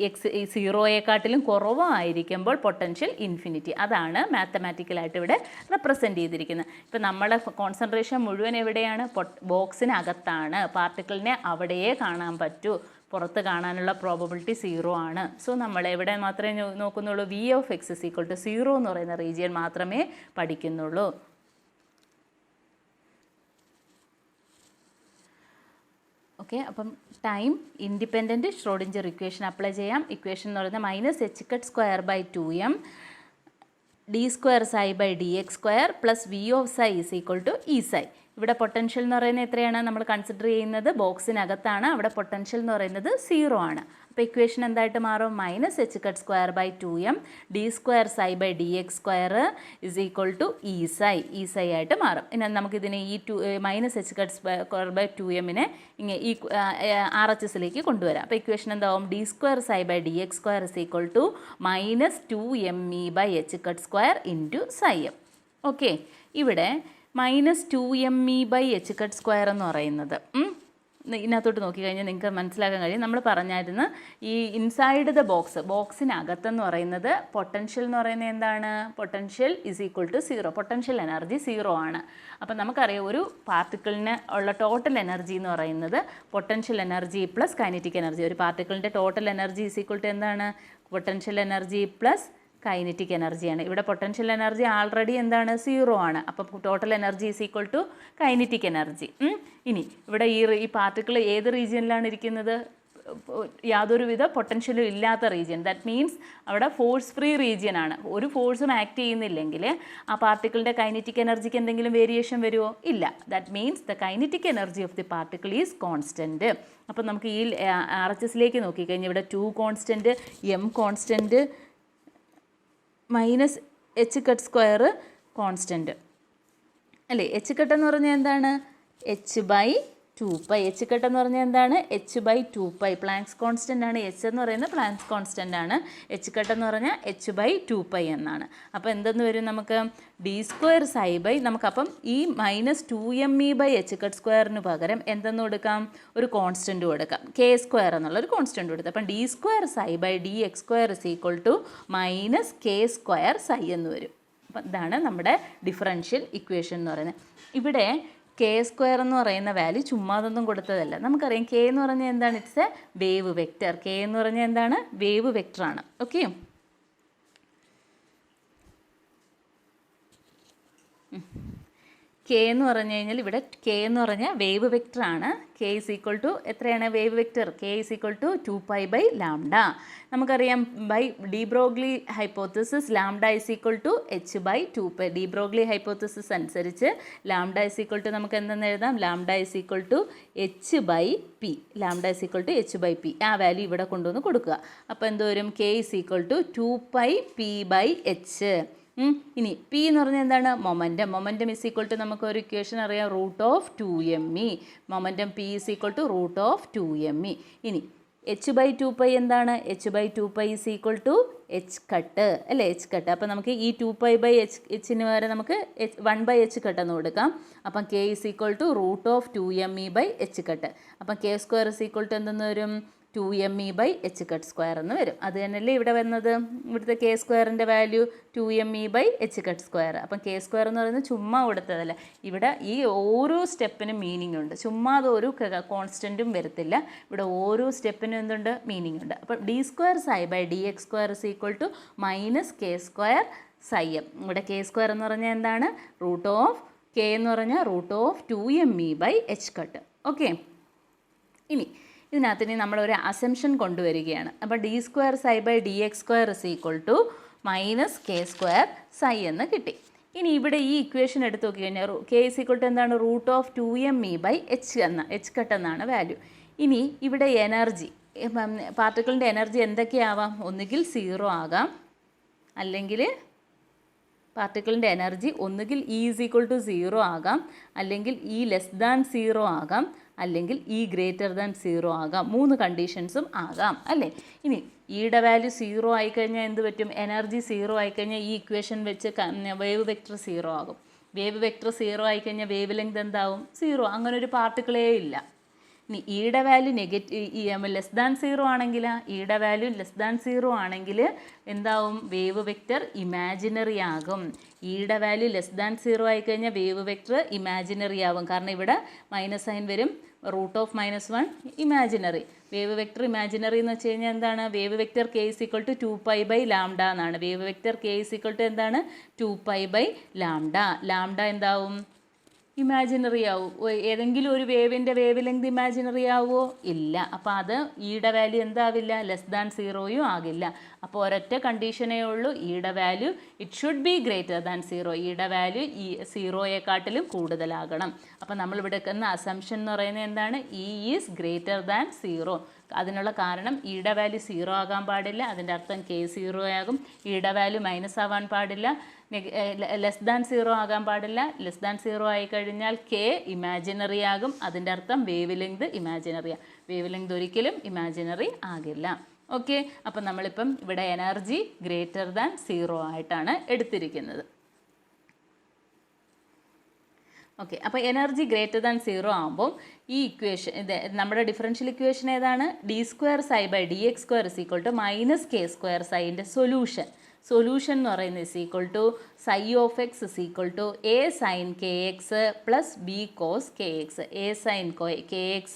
എക്സ് 0യെക്കാട്ടിലും കുറവോ ആയിരിക്കുമ്പോൾ പൊട്ടൻഷ്യൽ ഇൻഫിനിറ്റി. അതാണ് മാത്തമാറ്റിക്കലായിട്ട് ഇവിടെ റെപ്രസെൻറ്റ് ചെയ്തിരിക്കുന്നത്. ഇപ്പോൾ നമ്മളെ കോൺസെൻട്രേഷൻ മുഴുവൻ എവിടെയാണ്? ബോക്സിനകത്താണ്. പാർട്ടിക്കിളിനെ അവിടെയേ കാണാൻ പറ്റൂ. പുറത്ത് കാണാനുള്ള പ്രോബബിലിറ്റി 0 ആണ്. സോ നമ്മൾ എവിടെ മാത്രമേ നോക്കുന്നുള്ളൂ? V(x) = 0 എന്ന് പറയുന്ന റീജിയൻ മാത്രമേ പഠിക്കുന്നുള്ളൂ. ഓക്കെ, അപ്പം time independent Schrodinger equation apply ചെയ്യാം. ഇക്വേഷൻ എന്ന് പറയുന്നത് -h²/2m d²ψ/dx² + V(ψ) = E(ψ). ഇവിടെ പൊട്ടൻഷ്യൽ എന്ന് പറയുന്നത് എത്രയാണ്? നമ്മൾ കൺസിഡർ ചെയ്യുന്നത് ബോക്സിനകത്താണ്. അവിടെ പൊട്ടൻഷ്യൽ എന്ന് പറയുന്നത് 0 ആണ്. അപ്പോൾ ഇക്വേഷൻ എന്തായിട്ട് മാറും? Minus h cut square by 2m d square psi by d x square is equal to e psi ആയിട്ട് മാറും. ഇനി നമുക്കിതിനെ ഈ minus h cut square by 2m ഇങ്ങനെ ഈ RHSലേക്ക് കൊണ്ടുവരാം. അപ്പോൾ ഇക്വേഷൻ എന്താവും? D square psi by d x square is equal to minus 2me by h cut square into psi m. Okay, ഇവിടെ minus 2me by h cut square എന്ന് പറയുന്നത് ഇതിനകത്തോട്ട് നോക്കിക്കഴിഞ്ഞാൽ നിങ്ങൾക്ക് മനസ്സിലാക്കാൻ കഴിയും. നമ്മൾ പറഞ്ഞായിരുന്നു ഈ ഇൻസൈഡ് ദ ബോക്സിനകത്തെന്ന് പറയുന്നത് പൊട്ടൻഷ്യൽ എന്ന് പറയുന്നത് എന്താണ്? Potential is equal to 0. Potential energy 0 ആണ്. അപ്പം നമുക്കറിയാം ഒരു പാർട്ടിക്കിളിന് ഉള്ള ടോട്ടൽ എനർജി എന്ന് പറയുന്നത് potential energy plus kinetic energy. ഒരു പാർട്ടിക്കിളിൻ്റെ total energy is equal to എന്താണ്? പൊട്ടൻഷ്യൽ എനർജി പ്ലസ് കൈനറ്റിക് എനർജിയാണ്. ഇവിടെ പൊട്ടൻഷ്യൽ എനർജി ആൾറെഡി എന്താണ്? 0 ആണ്. അപ്പോൾ total energy is equal to kinetic energy. ഇനി ഇവിടെ ഈ പാർട്ടിക്കിൾ ഏത് റീജിയനിലാണ് ഇരിക്കുന്നത്? യാതൊരുവിധ പൊട്ടൻഷ്യലും ഇല്ലാത്ത റീജിയൻ. ദാറ്റ് മീൻസ് അവിടെ ഫോഴ്സ് ഫ്രീ റീജിയൻ ആണ്. ഒരു ഫോഴ്സും ആക്ട് ചെയ്യുന്നില്ലെങ്കിൽ ആ പാർട്ടിക്കിളിൻ്റെ കൈനറ്റിക് എനർജിക്ക് എന്തെങ്കിലും വേരിയേഷൻ വരുമോ? ഇല്ല. That means the kinetic energy of the particle is constant. അപ്പോൾ നമുക്ക് ഈ RHSലേക്ക് നോക്കിക്കഴിഞ്ഞാൽ ഇവിടെ 2 constant, m constant, minus h cut square constant അല്ലേ? എച്ച് കട്ട് എന്ന് പറഞ്ഞാൽ എന്താണ്? h by 2π. എച്ച് കട്ട് എന്ന് പറഞ്ഞാൽ എന്താണ്? h by 2π. പ്ലാങ്ക്സ് കോൺസ്റ്റൻ്റ് ആണ്. എച്ച് എന്ന് പറയുന്നത് പ്ലാങ്ക്സ് കോൺസ്റ്റൻ്റ് ആണ്. എച്ച് കട്ട് എന്ന് പറഞ്ഞാൽ h ബൈ 2π എന്നാണ്. അപ്പോൾ എന്തെന്ന് വരും? നമുക്ക് ഡി സ്ക്വയർ സൈ ബൈ നമുക്കപ്പം ഈ minus 2me by h cut സ്ക്വയറിന് പകരം എന്തെന്ന് കൊടുക്കാം? ഒരു കോൺസ്റ്റൻറ്റ് കൊടുക്കാം. കെ സ്ക്വയർ എന്നുള്ളൊരു കോൺസ്റ്റൻറ്റ് കൊടുക്കാം. അപ്പം d square psi by d x square is equal to minus k square psi എന്ന് വരും. അപ്പം ഇതാണ് നമ്മുടെ ഡിഫറൻഷ്യൽ ഇക്വേഷൻ എന്ന് പറയുന്നത്. ഇവിടെ കെ സ്ക്വയർ എന്ന് പറയുന്ന വാല്യൂ ചുമ്മാതൊന്നും കൊടുത്തതല്ല. നമുക്കറിയാം കെ എന്ന് പറഞ്ഞാൽ എന്താണ്? It's A wave vector. K എന്ന് പറഞ്ഞാൽ എന്താണ്? വേവ് വെക്റ്ററാണ്. ഓക്കെ, കെ എന്ന് പറഞ്ഞു കഴിഞ്ഞാൽ ഇവിടെ കെ എന്ന് പറഞ്ഞാൽ വേവ് വെക്റ്ററാണ്. കെ ഇസ് ഈക്വൽ ടു എത്രയാണ് wave vector? K is equal to 2π by lambda. നമുക്കറിയാം by de Broglie hypothesis lambda is equal to h by 2π. De Broglie hypothesis അനുസരിച്ച് ലാംഡ ഇസ് ഈക്വൽ ടു നമുക്ക് എന്തെന്ന് എഴുതാം? Lambda is equal to h by p. Lambda is equal to h by p. ആ value ഇവിടെ കൊണ്ടുവന്ന് കൊടുക്കുക. അപ്പോൾ എന്ത് വരും? K is equal to 2π p by h. ഇനി പി എന്ന് പറഞ്ഞാൽ എന്താണ്? മൊമെൻറ്റം ഇസ് ഈക്വൽ ടു നമുക്ക് ഒരു ഇക്വേഷൻ അറിയാം, root of 2me. Momentum p is equal to root of 2me. ഇനി h ബൈ 2π എന്താണ്? h by 2π is equal to h cut അല്ലേ? h cut. അപ്പോൾ നമുക്ക് ഈ 2π ബൈ hന് വരെ നമുക്ക് 1 ബൈ h കട്ട് എന്ന് കൊടുക്കാം. അപ്പം k is equal to root of 2me by h cut. അപ്പം k square is equal to എന്തെന്ന് വരും? 2me by h cut square എന്ന് വരും. അത് തന്നെയല്ലേ ഇവിടെ വന്നത്? ഇവിടുത്തെ കെ സ്ക്വയറിൻ്റെ value 2me by h cut square. അപ്പം കെ സ്ക്വയർ എന്ന് പറയുന്നത് ചുമ്മാ കൊടുത്തതല്ല. ഇവിടെ ഈ ഓരോ സ്റ്റെപ്പിനും മീനിങ് ഉണ്ട്. ചുമ്മാ അത് ഒരു കോൺസ്റ്റൻറ്റും വരത്തില്ല. ഇവിടെ ഓരോ സ്റ്റെപ്പിനും എന്തുണ്ട്? മീനിങ് ഉണ്ട്. അപ്പം d square psi by d x square is equal to minus k square psi m. ഇവിടെ കെ സ്ക്വയർ എന്ന് പറഞ്ഞാൽ എന്താണ്? റൂട്ട് ഓഫ് കെ എന്ന് പറഞ്ഞാൽ root of 2me by h cut. Okay, ഇനി ഇതിനകത്ത് നമ്മളൊരു അസംഷൻ കൊണ്ടുവരികയാണ്. അപ്പോൾ d square psi by d x square is equal to minus k square psi എന്ന് കിട്ടി. ഇനി ഇവിടെ ഈ ഇക്വേഷൻ എടുത്ത് നോക്കി കഴിഞ്ഞാൽ കെ ഇസ് ഈക്വൽ ടു എന്താണ്? Root of 2me by h cut എന്നാണ് വാല്യൂ. ഇനി ഇവിടെ എനർജി, പാർട്ടിക്കിളിൻ്റെ എനർജി എന്തൊക്കെയാവാം? ഒന്നുകിൽ 0 ആകാം, അല്ലെങ്കിൽ പാർട്ടിക്കിളിൻ്റെ എനർജി ഒന്നുകിൽ ഇ ഈസ് ഈക്വൽ ടു 0 ആകാം, അല്ലെങ്കിൽ ഇ ലെസ് ദാൻ 0 ആകാം, അല്ലെങ്കിൽ ഇ ഗ്രേറ്റർ ദാൻ 0 ആകാം. 3 കണ്ടീഷൻസും ആകാം അല്ലേ? ഇനി ഇയുടെ വാല്യൂ 0 ആയിക്കഴിഞ്ഞാൽ എന്ത് പറ്റും? എനർജി 0 ആയിക്കഴിഞ്ഞാൽ ഈ ഇക്വേഷൻ വെച്ച് വേവ് വെക്റ്റർ 0 ആകും. വേവ് വെക്റ്റർ 0 ആയിക്കഴിഞ്ഞാൽ വേവ് ലെങ്ത് എന്താവും? 0. അങ്ങനെ ഒരു പാർട്ടിക്കിളേ ഇല്ല. ഇനി ഇയുടെ വാല്യൂ ലെസ് ദാൻ 0 ആണെങ്കിൽ, ഇയുടെ വാല്യൂ ലെസ് ദാൻ 0 ആണെങ്കിൽ എന്താവും? വേവ് വെക്റ്റർ ഇമാജിനറി ആകും. ഇയുടെ വാല്യൂ ലെസ് ദാൻ 0 ആയിക്കഴിഞ്ഞാൽ വേവ് വെക്റ്റർ ഇമാജിനറി ആകും. കാരണം ഇവിടെ മൈനസ് സൈൻ വരും. Root of -1 imaginary. Wave vector imaginary എന്ന് വെച്ച് കഴിഞ്ഞാൽ എന്താണ്? Wave vector k is equal to 2π by lambda എന്നാണ്. Wave vector k is equal to എന്താണ്? 2π ബൈ ലാംഡ. ലാംഡ എന്താവും? ഇമാജിനറി ആവും. ഏതെങ്കിലും ഒരു വേവിൻ്റെ വേവ് ലെങ്ത് ഇമാജിനറി ആവുമോ? ഇല്ല. അപ്പോൾ അത് ഇയുടെ വാല്യൂ എന്താവില്ല? ലെസ് ദാൻ 0 ആകില്ല. അപ്പോൾ ഒരൊറ്റ കണ്ടീഷനേ ഉള്ളൂ, ഇയുടെ value it should be greater than 0. ഇയുടെ വാല്യൂ 0യെക്കാട്ടിലും കൂടുതലാകണം. അപ്പോൾ നമ്മളിവിടെ എടുക്കുന്ന അസംഷൻ എന്ന് പറയുന്നത് എന്താണ്? E is greater than 0. അതിനുള്ള കാരണം ഇയുടെ വാല്യൂ 0 ആകാൻ പാടില്ല, അതിൻ്റെ അർത്ഥം കെ 0 ആകും. ഇയുടെ വാല്യൂ മൈനസ് ആവാൻ പാടില്ല, ലെസ് ദാൻ 0 ആകാൻ പാടില്ല. ലെസ് ദാൻ 0 ആയി കഴിഞ്ഞാൽ കെ ഇമാജിനറി ആകും, അതിൻ്റെ അർത്ഥം വേവ് ലെങ്ത് ഇമാജിനറിയാണ്. വേവ് ലെങ്ത് ഒരിക്കലും ഇമാജിനറി ആകില്ല. ഓക്കെ, അപ്പം നമ്മളിപ്പം ഇവിടെ എനർജി ഗ്രേറ്റർ ദാൻ 0 ആയിട്ടാണ് എടുത്തിരിക്കുന്നത്. ഓക്കെ, അപ്പോൾ എനർജി ഗ്രേറ്റർ ദാൻ 0 ആകുമ്പോൾ ഈ ഇക്വേഷൻ, ഇത് നമ്മുടെ ഡിഫറൻഷ്യൽ ഇക്വേഷൻ ഏതാണ്? d²ψ/dx² = -k²ψ സൊല്യൂഷൻ എന്ന് പറയുന്നത് ψ of x a sin kx + b cos kx. a sin kx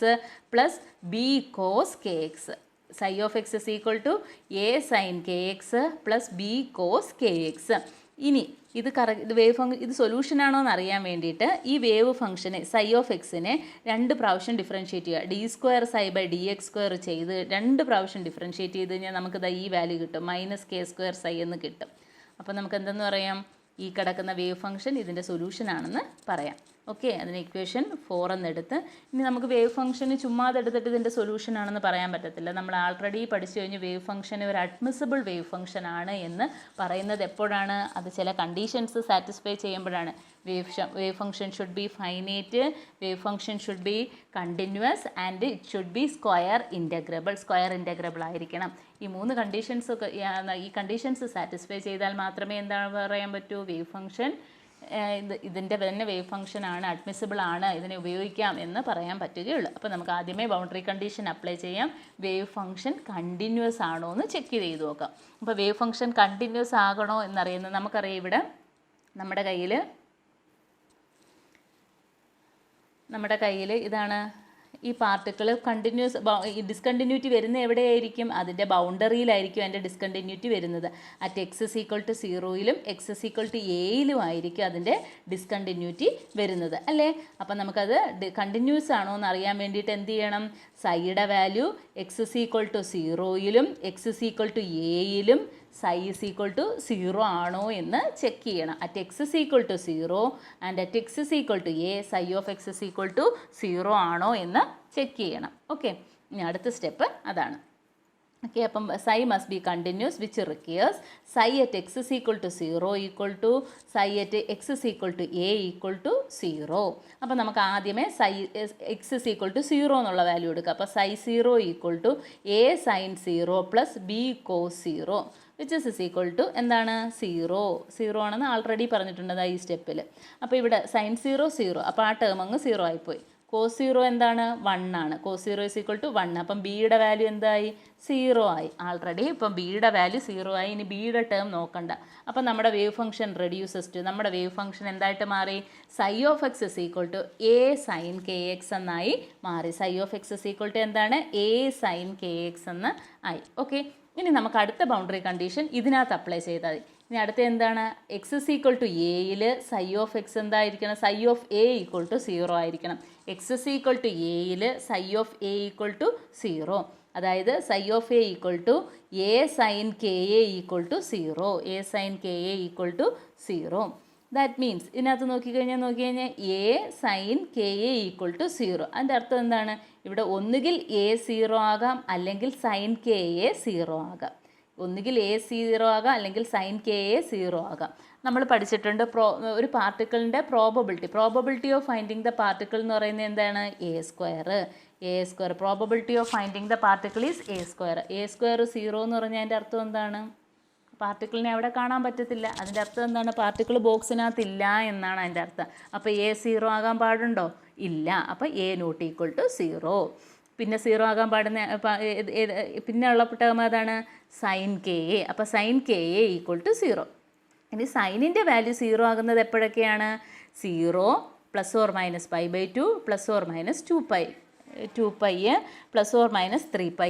+ b cos kx. ψ of x a sin kx + b cos kx. ഇനി ഇത് ഇത് സൊല്യൂഷൻ ആണോ എന്ന് അറിയാൻ വേണ്ടിയിട്ട് ഈ വേവ് ഫംഗ്ഷനെ ψ of xനെ 2 പ്രാവശ്യം ഡിഫറൻഷ്യേറ്റ് ചെയ്യുക. d²ψ/dx² ചെയ്ത് 2 പ്രാവശ്യം ഡിഫറൻഷ്യേറ്റ് ചെയ്ത് കഴിഞ്ഞാൽ നമുക്കിത് ഈ വാല്യൂ കിട്ടും, -k²ψ എന്ന് കിട്ടും. അപ്പോൾ നമുക്ക് എന്തെന്ന് പറയാം? ഈ കിടക്കുന്ന വേവ് ഫംഗ്ഷൻ ഇതിൻ്റെ സൊല്യൂഷൻ ആണെന്ന് പറയാം. ഓക്കെ, അതിന് ഇക്വേഷൻ 4 എന്നെടുത്ത് ഇനി നമുക്ക് വേവ് ഫംഗ്ഷന് ചുമ്മാതെ എടുത്തിട്ട് ഇതിൻ്റെ സൊല്യൂഷൻ ആണെന്ന് പറയാൻ പറ്റത്തില്ല. നമ്മൾ ആൾറെഡി പഠിച്ചു കഴിഞ്ഞ് വേവ് ഫംഗ്ഷൻ ഒരു അഡ്മിസിബിൾ വേവ് ഫംഗ്ഷൻ ആണ് എന്ന് പറയുന്നത് എപ്പോഴാണ്? അത് ചില കണ്ടീഷൻസ് സാറ്റിസ്ഫൈ ചെയ്യുമ്പോഴാണ്. Wave function should be finite, wave function should be continuous and it should be square integrable ആയിരിക്കണം. ഈ 3 കണ്ടീഷൻസ് ഒക്കെ ഈ കണ്ടീഷൻസ് സാറ്റിസ്ഫൈ ചെയ്താൽ മാത്രമേ എന്താണ് പറയാൻ പറ്റൂ? വേവ് ഫംഗ്ഷൻ ഇതിൻ്റെ തന്നെ വേവ് ഫംഗ്ഷൻ ആണ്, അഡ്മിസിബിൾ ആണ്, ഇതിനെ ഉപയോഗിക്കാം എന്ന് പറയാൻ പറ്റുകയുള്ളൂ. അപ്പോൾ നമുക്ക് ആദ്യമേ ബൗണ്ടറി കണ്ടീഷൻ അപ്ലൈ ചെയ്യാം. വേവ് ഫംഗ്ഷൻ കണ്ടിന്യൂസ് ആണോ എന്ന് ചെക്ക് ചെയ്ത് നോക്കാം. അപ്പോൾ വേവ് ഫംഗ്ഷൻ കണ്ടിന്യൂസ് ആകണോ എന്നറിയുന്നത് നമുക്കറിയാം. ഇവിടെ നമ്മുടെ കയ്യിൽ ഇതാണ് ഈ പാർട്ടിക്കിൾ കണ്ടിന്യൂസ്. ഡിസ്കണ്ടിന്യൂറ്റി വരുന്നത് എവിടെയായിരിക്കും? അതിൻ്റെ ബൗണ്ടറിയിലായിരിക്കും അതിൻ്റെ ഡിസ്കണ്ടിന്യൂറ്റി വരുന്നത്. അറ്റ് x = 0-യിലും x = a-യിലും ആയിരിക്കും അതിൻ്റെ ഡിസ്കണ്ടിന്യൂറ്റി വരുന്നത് അല്ലേ? അപ്പം നമുക്കത് കണ്ടിന്യൂസ് ആണോ എന്ന് അറിയാൻ വേണ്ടിയിട്ട് എന്ത് ചെയ്യണം? സൈയുടെ വാല്യൂ x = 0-യിലും x = a-യിലും psi is equal to 0 ആണോ എന്ന് ചെക്ക് ചെയ്യണം. At x is equal to 0 and at x is equal to a psi of x is equal to 0 ആണോ എന്ന് ചെക്ക് ചെയ്യണം. ഓക്കെ, ഇനി അടുത്ത സ്റ്റെപ്പ് അതാണ്. ഓക്കെ, അപ്പം psi must be continuous which requires psi at x is equal to 0 equal to psi at x is equal to a equal to 0. അപ്പം നമുക്ക് ആദ്യമേ psi x is equal to 0 എന്നുള്ള value എടുക്കുക. അപ്പോൾ psi 0 equal to a sin 0 plus b cos 0 which is equal to എന്താണ്? 0 ആണെന്ന് already പറഞ്ഞിട്ടുണ്ട് ഈ സ്റ്റെപ്പിൽ. അപ്പോൾ ഇവിടെ sin 0 അപ്പോൾ ആ ടേം അങ്ങ് 0 ആയിപ്പോയി. cos 0 എന്താണ്? 1 ആണ്. cos 0 is equal to 1. അപ്പം ബിയുടെ വാല്യൂ എന്തായി? 0 ആയി ആൾറെഡി. ഇപ്പം ബിയുടെ വാല്യൂ 0 ആയി. ഇനി ബിയുടെ ടേം നോക്കണ്ട. അപ്പം നമ്മുടെ വേവ് ഫംഗ്ഷൻ റെഡ്യൂസസ് ടു, നമ്മുടെ വേവ് ഫംഗ്ഷൻ എന്തായിട്ട് മാറി? psi of x is equal to a sin kx എന്നായി മാറി. psi of x is equal to എന്താണ്? a sin kx എന്ന് ആയി. ഓക്കെ, ഇനി നമുക്ക് അടുത്ത ബൗണ്ടറി കണ്ടീഷൻ ഇതിനകത്ത് അപ്ലൈ ചെയ്താൽ മതി. ഇനി അടുത്ത എന്താണ്? x is equal to a-യിൽ psi of x എന്തായിരിക്കണം? psi of a equal to 0 ആയിരിക്കണം. x is equal to a-യിൽ psi of a equal to 0. അതായത് psi of a equal to a sin ka equal to 0. a sin ka equal to 0. That means ഇതിനകത്ത് നോക്കിക്കഴിഞ്ഞാൽ a sin ka equal to 0. അതിൻ്റെ അർത്ഥം എന്താണ്? ഇവിടെ ഒന്നുകിൽ a 0 ആകാം, അല്ലെങ്കിൽ sin ka 0 ആകാം. ഒന്നുകിൽ a 0 ആകാം, അല്ലെങ്കിൽ sin ka 0 ആകാം. നമ്മൾ പഠിച്ചിട്ടുണ്ട് ഒരു പാർട്ടിക്കിളിൻ്റെ probability of finding the particle എന്ന് പറയുന്നത് എന്താണ്? a². Probability of finding the particle is a². 0 എന്ന് പറഞ്ഞാൽ അതിൻ്റെ അർത്ഥം എന്താണ്? പാർട്ടിക്കിളിനെ അവിടെ കാണാൻ പറ്റത്തില്ല. അതിൻ്റെ അർത്ഥം എന്താണ്? പാർട്ടിക്കിൾ ബോക്സിനകത്ത് ഇല്ല എന്നാണ് അതിൻ്റെ അർത്ഥം. അപ്പോൾ a 0 ആകാൻ പാടുണ്ടോ? ഇല്ല. അപ്പോൾ a not equal to 0. പിന്നെ 0 ആകാൻ പാടുന്ന പിന്നെ ഉള്ള ടേം ഏതാണ്? sin ka. അപ്പോൾ sin ka equal to 0. ഇനി സൈനിൻ്റെ വാല്യൂ 0 ആകുന്നത് എപ്പോഴൊക്കെയാണ്? 0 ± π/2 ± 2π 2π ± 3π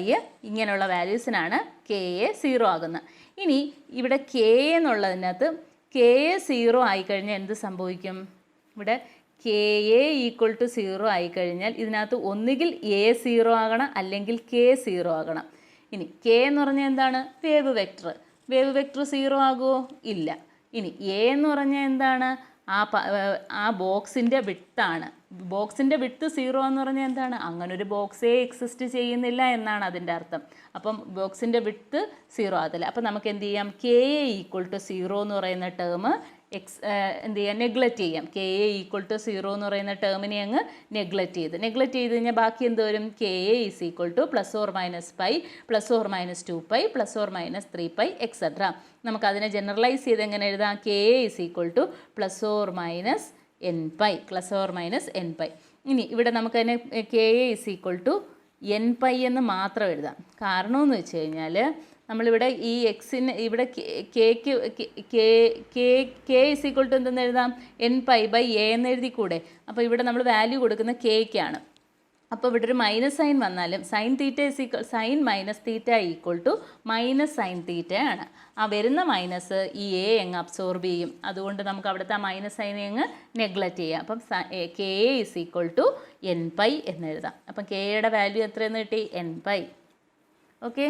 ഇങ്ങനെയുള്ള വാല്യൂസിനാണ് കെ എ 0 ആകുന്നത്. ഇനി ഇവിടെ കെ എന്നുള്ളതിനകത്ത് കെ എ 0 ആയിക്കഴിഞ്ഞാൽ എന്ത് സംഭവിക്കും? ഇവിടെ കെ എ ഈക്വൽ ടു 0 ആയിക്കഴിഞ്ഞാൽ ഇതിനകത്ത് ഒന്നുകിൽ എ 0 ആകണം, അല്ലെങ്കിൽ കെ 0 ആകണം. ഇനി കെ എന്ന് പറഞ്ഞാൽ എന്താണ്? വേവ് വെക്റ്റർ 0 ആകുമോ? ഇല്ല. ഇനി എ എന്ന് പറഞ്ഞാൽ എന്താണ്? ആ ബോക്സിൻ്റെ വിട്ടാണ്. ബോക്സിൻ്റെ വിട്ട് 0 എന്ന് പറഞ്ഞാൽ എന്താണ്? അങ്ങനെ ഒരു ബോക്സേ എക്സിസ്റ്റ് ചെയ്യുന്നില്ല എന്നാണ് അതിൻ്റെ അർത്ഥം. അപ്പം ബോക്സിൻ്റെ വിട്ട് 0 ആകത്തില്ല. അപ്പം നമുക്ക് എന്ത് ചെയ്യാം? കെ എ ഈക്വൽ ടു 0 എന്ന് പറയുന്ന ടേം എന്ത് ചെയ്യാം? നെഗ്ലക്റ്റ് ചെയ്യാം. കെ എ ഈക്വൽ ടു 0 എന്ന് പറയുന്ന ടേമിനെ അങ്ങ് നെഗ്ലക്റ്റ് ചെയ്ത് കഴിഞ്ഞാൽ ബാക്കി എന്ത് വരും? K a is equal to +or - π +or - 2π +or - 3π etcetera. നമുക്കതിനെ ജനറലൈസ് ചെയ്ത് എങ്ങനെ എഴുതാം? K a is equal to +or - nπ +or - nπ. ഇനി ഇവിടെ നമുക്കതിനെ k a is equal to nπ എന്ന് മാത്രം എഴുതാം. കാരണമെന്ന് വെച്ച് കഴിഞ്ഞാൽ നമ്മളിവിടെ ഈ എക്സിന് ഇവിടെ കെ ഇസ് ഈക്വൽ ടു എന്തെന്ന് എഴുതാം? nπ/a എന്ന് എഴുതിക്കൂടെ? അപ്പോൾ ഇവിടെ നമ്മൾ വാല്യൂ കൊടുക്കുന്ന കെയ്ക്കാണ്. അപ്പോൾ ഇവിടെ ഒരു മൈനസ് സൈൻ വന്നാലും സൈൻ -θ ഈക്വൽ ടു -sin θ ആണ്. ആ വരുന്ന മൈനസ് ഈ എ അങ്ങ് അബ്സോർബ് ചെയ്യും. അതുകൊണ്ട് നമുക്ക് അവിടുത്തെ ആ മൈനസ് സൈനെ അങ്ങ് നെഗ്ലക്റ്റ് ചെയ്യാം. അപ്പം k a is equal to nπ എന്ന് എഴുതാം. അപ്പം കെയുടെ വാല്യൂ എത്രയെന്ന് കിട്ടി? nπ. ഓക്കെ.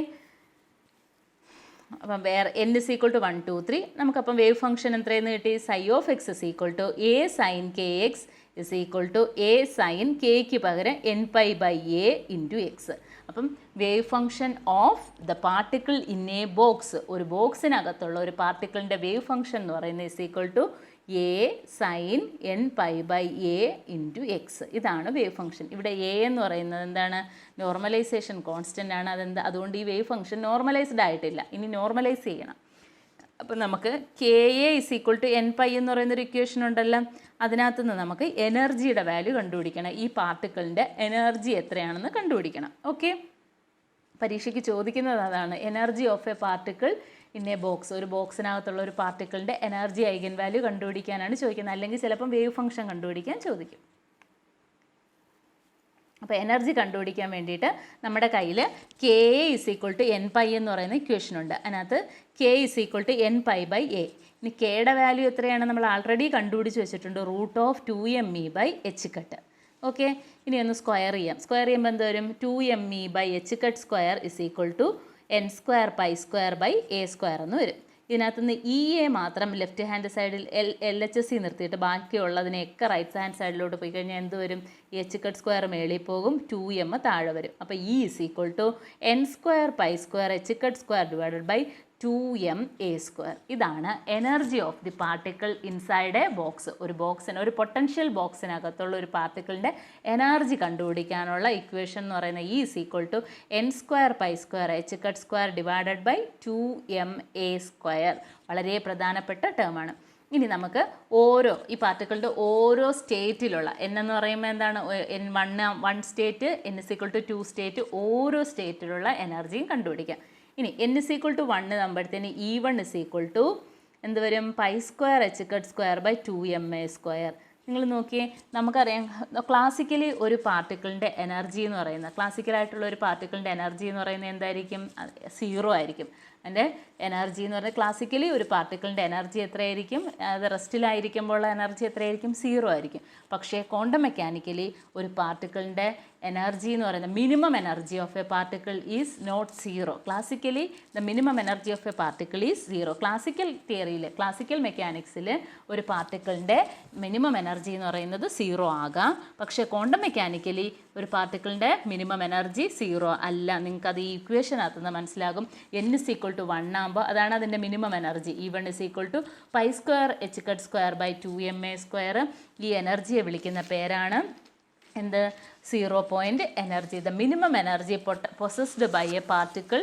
അപ്പം വേറെ n ഇസ് ഈക്വൽ ടു 1 2 3. നമുക്കപ്പം വേവ് ഫംഗ്ഷൻ എത്രയെന്ന് കിട്ടി? ψ of x is equal to a sin kx is equal to a sin kക്ക് പകരം nπ/a ഇൻറ്റു എക്സ്. അപ്പം wave function of the particle in a box, ഒരു ബോക്സിനകത്തുള്ള ഒരു പാർട്ടിക്കിളിൻ്റെ വേവ് ഫംഗ്ഷൻ എന്ന് പറയുന്നത് is equal to a sin nπ/a into x. ഇതാണ് വേവ് ഫംഗ്ഷൻ. ഇവിടെ a എന്ന് പറയുന്നത് എന്താണ്? നോർമലൈസേഷൻ കോൺസ്റ്റൻ്റ് ആണ്. അതുകൊണ്ട് ഈ വേവ് ഫംഗ്ഷൻ നോർമലൈസ്ഡ് ആയിട്ടില്ല. ഇനി നോർമലൈസ് ചെയ്യണം. അപ്പം നമുക്ക് k a is equal to nπ എന്ന് പറയുന്നൊരു ഇക്വേഷൻ ഉണ്ടല്ലോ, അതിനകത്ത് നിന്ന് നമുക്ക് എനർജിയുടെ വാല്യൂ കണ്ടുപിടിക്കണം. ഈ പാർട്ടിക്കിളിൻ്റെ എനർജി എത്രയാണെന്ന് കണ്ടുപിടിക്കണം. ഓക്കെ. പരീക്ഷയ്ക്ക് ചോദിക്കുന്നത് അതാണ്, energy of a particle in a box. ഒരു ബോക്സിനകത്തുള്ള ഒരു പാർട്ടിക്കിളിൻ്റെ എനർജി ഐഗൻ വാല്യൂ കണ്ടുപിടിക്കാനാണ് ചോദിക്കുന്നത്. അല്ലെങ്കിൽ ചിലപ്പം വേവ് ഫംഗ്ഷൻ കണ്ടുപിടിക്കാൻ ചോദിക്കും. അപ്പോൾ എനർജി കണ്ടുപിടിക്കാൻ വേണ്ടിയിട്ട് നമ്മുടെ കയ്യിൽ k a is equal to nπ എന്ന് പറയുന്ന ഇക്വേഷൻ ഉണ്ട്. അതിനകത്ത് K is equal to nπ/a. ഇനി കെയുടെ വാല്യൂ എത്രയാണ്? നമ്മൾ ആൾറെഡി കണ്ടുപിടിച്ച് വെച്ചിട്ടുണ്ട്. √2me/h². ഓക്കെ. ഇനി ഒന്ന് സ്ക്വയർ ചെയ്യാം. സ്ക്വയർ ചെയ്യുമ്പോൾ എന്ത് വരും? 2me/h² is equal to n² π²/a² എന്ന് വരും. ഇതിനകത്ത് നിന്ന് ഇ എ മാത്രം ലെഫ്റ്റ് ഹാൻഡ് സൈഡിൽ LHS നിർത്തിയിട്ട് ബാക്കിയുള്ളതിനെയൊക്കെ റൈറ്റ് ഹാൻഡ് സൈഡിലോട്ട് പോയി കഴിഞ്ഞാൽ എന്ത് വരും? h² മേളിൽ പോകും, 2m താഴെ വരും. അപ്പോൾ E is equal to n² π² h² /2ma². ഇതാണ് energy of the particle inside a box. ഒരു ബോക്സിന്, ഒരു പൊട്ടൻഷ്യൽ ബോക്സിനകത്തുള്ള ഒരു പാർട്ടിക്കിളിൻ്റെ എനർജി കണ്ടുപിടിക്കാനുള്ള ഇക്വേഷൻ എന്ന് പറയുന്നത് E is equal to n² π² h² /2ma². വളരെ പ്രധാനപ്പെട്ട ടേമാണ്. ഇനി നമുക്ക് ഈ പാർട്ടിക്കിളിൻ്റെ ഓരോ സ്റ്റേറ്റിലുള്ള എന്ന് പറയുമ്പോൾ എന്താണ്? One state, n is equal to 2 state, ഓരോ സ്റ്റേറ്റിലുള്ള എനർജിയും കണ്ടുപിടിക്കാം. ഇനി n ഇസ് ഈക്വൽ ടു 1 ആകുമ്പോഴത്തേന് E1 ഇസ് ഈക്വൽ ടു എന്ത് വരും? π² h² /2ma². നിങ്ങൾ നോക്കിയേ, നമുക്കറിയാം ക്ലാസിക്കലി ഒരു പാർട്ടിക്കിളിൻ്റെ എനർജി എന്ന് പറയുന്നത്, ക്ലാസിക്കലായിട്ടുള്ള ഒരു പാർട്ടിക്കിളിൻ്റെ എനർജി എന്ന് പറയുന്നത് എന്തായിരിക്കും? 0 ആയിരിക്കും. അതിൻ്റെ എനർജി എന്ന് പറയുന്നത് ക്ലാസിക്കലി ഒരു പാർട്ടിക്കിളിൻ്റെ എനർജി എത്രയായിരിക്കും? അത് റെസ്റ്റിലായിരിക്കുമ്പോഴുള്ള എനർജി എത്രയായിരിക്കും? 0 ആയിരിക്കും. പക്ഷേ ക്വാണ്ടം മെക്കാനിക്കലി ഒരു പാർട്ടിക്കിളിൻ്റെ എനർജി എന്ന് പറയുന്നത് minimum energy of a particle is not 0. Classically the minimum energy of a particle is 0. Classical തിയറിയിൽ, ക്ലാസിക്കൽ മെക്കാനിക്സിൽ ഒരു പാർട്ടിക്കിളിൻ്റെ മിനിമം എനർജി എന്ന് പറയുന്നത് 0 ആകാം. പക്ഷേ ക്വാണ്ടം മെക്കാനിക്കലി ഒരു പാർട്ടിക്കിളിൻ്റെ മിനിമം എനർജി 0 അല്ല. നിങ്ങൾക്കത് ഈ ഇക്വേഷനകത്ത് നിന്ന് മനസ്സിലാകും. n ഇസ് ഈക്വൽ ടു 1 ആകുമ്പോൾ അതാണ് അതിൻ്റെ minimum energy. E1 is equal to π² h² /2ma². ഈ എനർജിയെ വിളിക്കുന്ന പേരാണ് എന്ത്? 0 point energy. The minimum energy possessed by a particle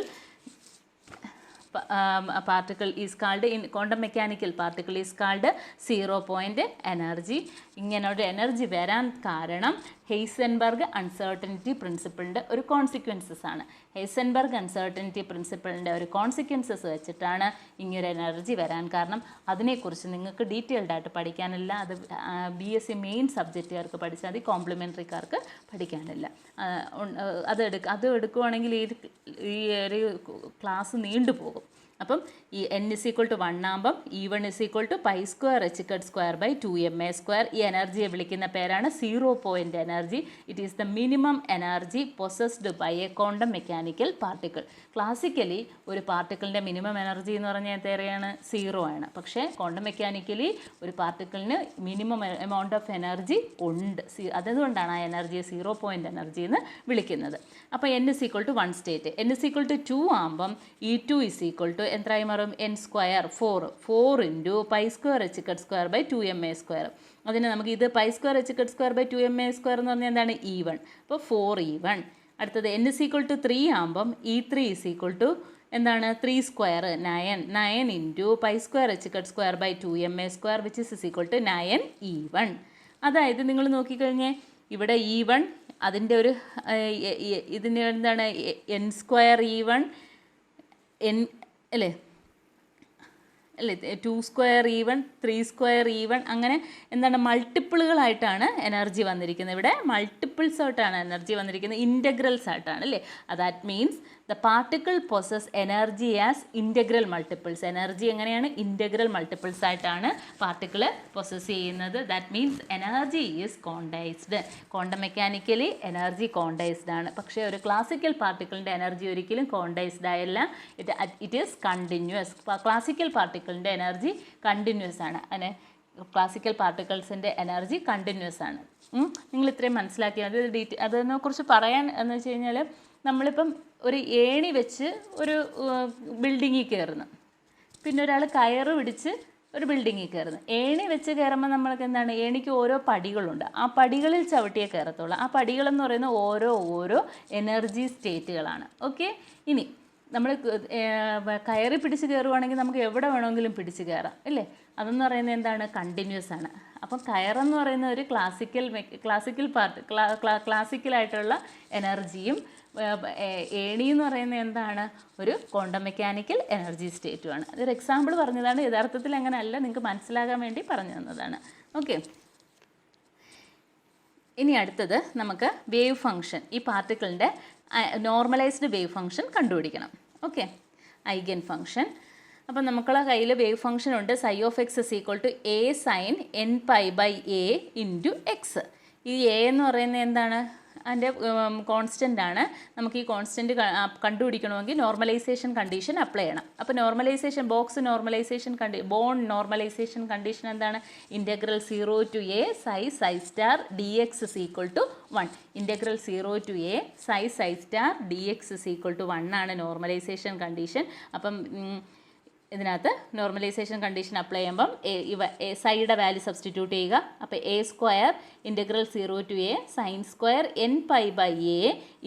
is called in quantum mechanical particle is called 0 point energy. ഇങ്ങനെ ഒരു എനർജി വരാൻ കാരണം ഹെയ്സൻബർഗ് അൺസർട്ടനിറ്റി പ്രിൻസിപ്പിളിൻ്റെ ഒരു കോൺസിക്വൻസസ് ആണ്. ഹെയ്സൻബർഗ് അൺസർട്ടനിറ്റി പ്രിൻസിപ്പിളിൻ്റെ ഒരു കോൺസിക്വൻസസ് വെച്ചിട്ടാണ് ഇങ്ങനൊരു എനർജി വരാൻ കാരണം. അതിനെക്കുറിച്ച് നിങ്ങൾക്ക് ഡീറ്റെയിൽഡ് ആയിട്ട് പഠിക്കാനില്ല. അത് BSc മെയിൻ സബ്ജക്റ്റുകാർക്ക് പഠിച്ചാൽ മതി, കോംപ്ലിമെൻ്ററിക്കാർക്ക് പഠിക്കാനില്ല. അത് എടുക്കുകയാണെങ്കിൽ ഈ ഒരു ക്ലാസ് നീണ്ടുപോകും. അപ്പം ഈ n ഇസ് ഈക്വൽ ടു 1 ആകുമ്പം E1 is equal to pi square h square by 2ma square. ഈ എനർജിയെ വിളിക്കുന്ന പേരാണ് 0 point energy. It is the minimum energy possessed by a quantum mechanical particle. Classically ഒരു പാർട്ടിക്കിളിൻ്റെ മിനിമം എനർജി എന്ന് പറഞ്ഞാൽ എത്രയാണ്? 0 ആണ്. പക്ഷേ ക്വാണ്ടം മെക്കാനിക്കലി ഒരു പാർട്ടിക്കിളിന് മിനിമം എമൗണ്ട് ഓഫ് എനർജി ഉണ്ട്. അതുകൊണ്ടാണ് ആ എനർജിയെ 0 പോയിൻ്റ് എനർജി എന്ന് വിളിക്കുന്നത്. അപ്പോൾ n is equal to 1 state. n is equal to 2 ആകുമ്പം E2 ഇസ് ഈക്വൽ ടു എന്തായി മാറും? n square 4 into pi square h square by 2ma square. അതിന് നമുക്ക് ഇത് pi square h square by 2ma square എന്ന് പറഞ്ഞാൽ എന്താണ്? E1. അപ്പോൾ 4E1. അടുത്തത് n ഇസ് ഈക്വൽ ടു 3 ആകുമ്പം E3 ഇസ് ഈക്വൽ ടു എന്താണ്? 3 square 9 into pi square h square by 2ma square which is equal to 9E1. അതായത് നിങ്ങൾ നോക്കിക്കഴിഞ്ഞാൽ ഇവിടെ E1 അതിൻ്റെ ഒരു ഇതിന് എന്താണ്? n സ്ക്വയർ E1 n അല്ലേ 2 സ്ക്വയർ E1 3 സ്ക്വയർ E1 അങ്ങനെ എന്താണ്? മൾട്ടിപ്പിളുകളായിട്ടാണ് എനർജി വന്നിരിക്കുന്നത്. ഇവിടെ മൾട്ടിപ്പിൾസ് ആയിട്ടാണ് എനർജി വന്നിരിക്കുന്നത്, ഇൻറ്റഗ്രൽസ് ആയിട്ടാണ് അല്ലേ. That means the particle possess energy as integral multiples. Energy എങ്ങനെയാണ്? ഇൻറ്റഗ്രൽ മൾട്ടിപ്പിൾസ് ആയിട്ടാണ് പാർട്ടിക്കിൾ പൊസസ് ചെയ്യുന്നത്. That means energy is quantised. Quantum mechanically energy quantised ആണ്. പക്ഷേ ഒരു ക്ലാസിക്കൽ പാർട്ടിക്കിളിൻ്റെ എനർജി ഒരിക്കലും ക്വാണ്ടൈസ്ഡ് ആയല്ല. It is continuous. ക്ലാസിക്കൽ പാർട്ടിക്കിളിൻ്റെ എനർജി കണ്ടിന്യൂസ് ആണ്. അങ്ങനെ ക്ലാസിക്കൽ പാർട്ടിക്കിൾസിൻ്റെ എനർജി കണ്ടിന്യൂസ് ആണ്. നിങ്ങൾ ഇത്രയും മനസ്സിലാക്കിയാൽ മതി. അതിനെക്കുറിച്ച് പറയാൻ എന്ന് വെച്ച് കഴിഞ്ഞാൽ നമ്മളിപ്പം ഒരു ഏണി വെച്ച് ഒരു ബിൽഡിങ്ങിൽ കയറുന്നു, പിന്നെ ഒരാൾ കയറ് പിടിച്ച് ഒരു ബിൽഡിങ്ങിൽ കയറുന്നു. ഏണി വെച്ച് കയറുമ്പോൾ നമ്മൾക്ക് എന്താണ്? ഏണിക്ക് ഓരോ പടികളുണ്ട്. ആ പടികളിൽ ചവിട്ടിയേ കയറത്തുള്ളൂ. ആ പടികളെന്ന് പറയുന്നത് ഓരോ എനർജി സ്റ്റേറ്റുകളാണ്. ഓക്കെ, ഇനി നമ്മൾ കയറി പിടിച്ച് കയറുവാണെങ്കിൽ നമുക്ക് എവിടെ വേണമെങ്കിലും പിടിച്ച് കയറാം അല്ലേ. അതെന്ന് പറയുന്നത് എന്താണ്? കണ്ടിന്യൂസ് ആണ്. അപ്പം കയറെന്ന് പറയുന്ന ഒരു ക്ലാസിക്കലായിട്ടുള്ള എനർജിയും ഏണി എന്ന് പറയുന്നത് എന്താണ്? ഒരു ക്വാണ്ടം മെക്കാനിക്കൽ എനർജി സ്റ്റേറ്റുമാണ്. അതൊരു എക്സാമ്പിൾ പറഞ്ഞതാണ്. യഥാർത്ഥത്തിൽ അങ്ങനെ അല്ല, നിങ്ങൾക്ക് മനസ്സിലാകാൻ വേണ്ടി പറഞ്ഞു തന്നതാണ്. ഓക്കെ, ഇനി അടുത്തത് നമുക്ക് വേവ് ഫംഗ്ഷൻ, ഈ പാർട്ടിക്കിളിൻ്റെ നോർമലൈസ്ഡ് വേവ് ഫംഗ്ഷൻ കണ്ടുപിടിക്കണം. Okay, eigen function. അപ്പം നമുക്കുള്ള കയ്യിൽ വേവ് ഫംഗ്ഷൻ ഉണ്ട്. Psi of x is equal to a sine n pi by a into x. ഈ എ എന്ന് പറയുന്നത് എന്താണ്? അതിൻ്റെ കോൺസ്റ്റൻ്റ് ആണ്. നമുക്ക് ഈ കോൺസ്റ്റൻറ്റ് കണ്ടുപിടിക്കണമെങ്കിൽ നോർമലൈസേഷൻ കണ്ടീഷൻ അപ്ലൈ ചെയ്യണം. അപ്പോൾ നോർമലൈസേഷൻ നോർമലൈസേഷൻ കണ്ടീഷൻ എന്താണ്? Integral 0 to a psi star d x is equal to 1. Integral 0 to a psi star d x is equal to 1 ആണ് നോർമലൈസേഷൻ കണ്ടീഷൻ. അപ്പം ഇതിനകത്ത് നോർമലൈസേഷൻ കണ്ടീഷൻ അപ്ലൈ ചെയ്യുമ്പം സൈയുടെ value substitute ചെയ്യുക. അപ്പോൾ a square integral 0 to a sine square n pi by a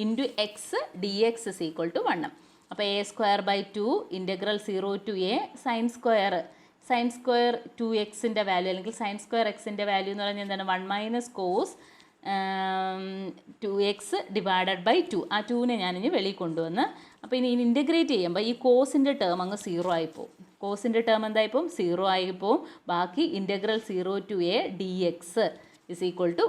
into x d x is equal to 1. അപ്പോൾ a square by 2 integral 0 to a sine square 2എക്സിൻ്റെ value അല്ലെങ്കിൽ sine square എക്സിൻ്റെ value എന്ന് പറഞ്ഞാൽ എന്താണ്? 1 minus cos 2x divided by 2. ആ 2നെ ഞാനിനി വെളിയിൽ കൊണ്ടുവന്ന് അപ്പോൾ ഇനി ഇൻറ്റഗ്രേറ്റ് ചെയ്യുമ്പോൾ ഈ കോസിൻ്റെ ടേം അങ്ങ് 0 ആയിപ്പോവും. കോസിൻ്റെ ടേം എന്തായിപ്പോവും? 0 ആയിപ്പോവും. ബാക്കി integral 0 to a d x is equal to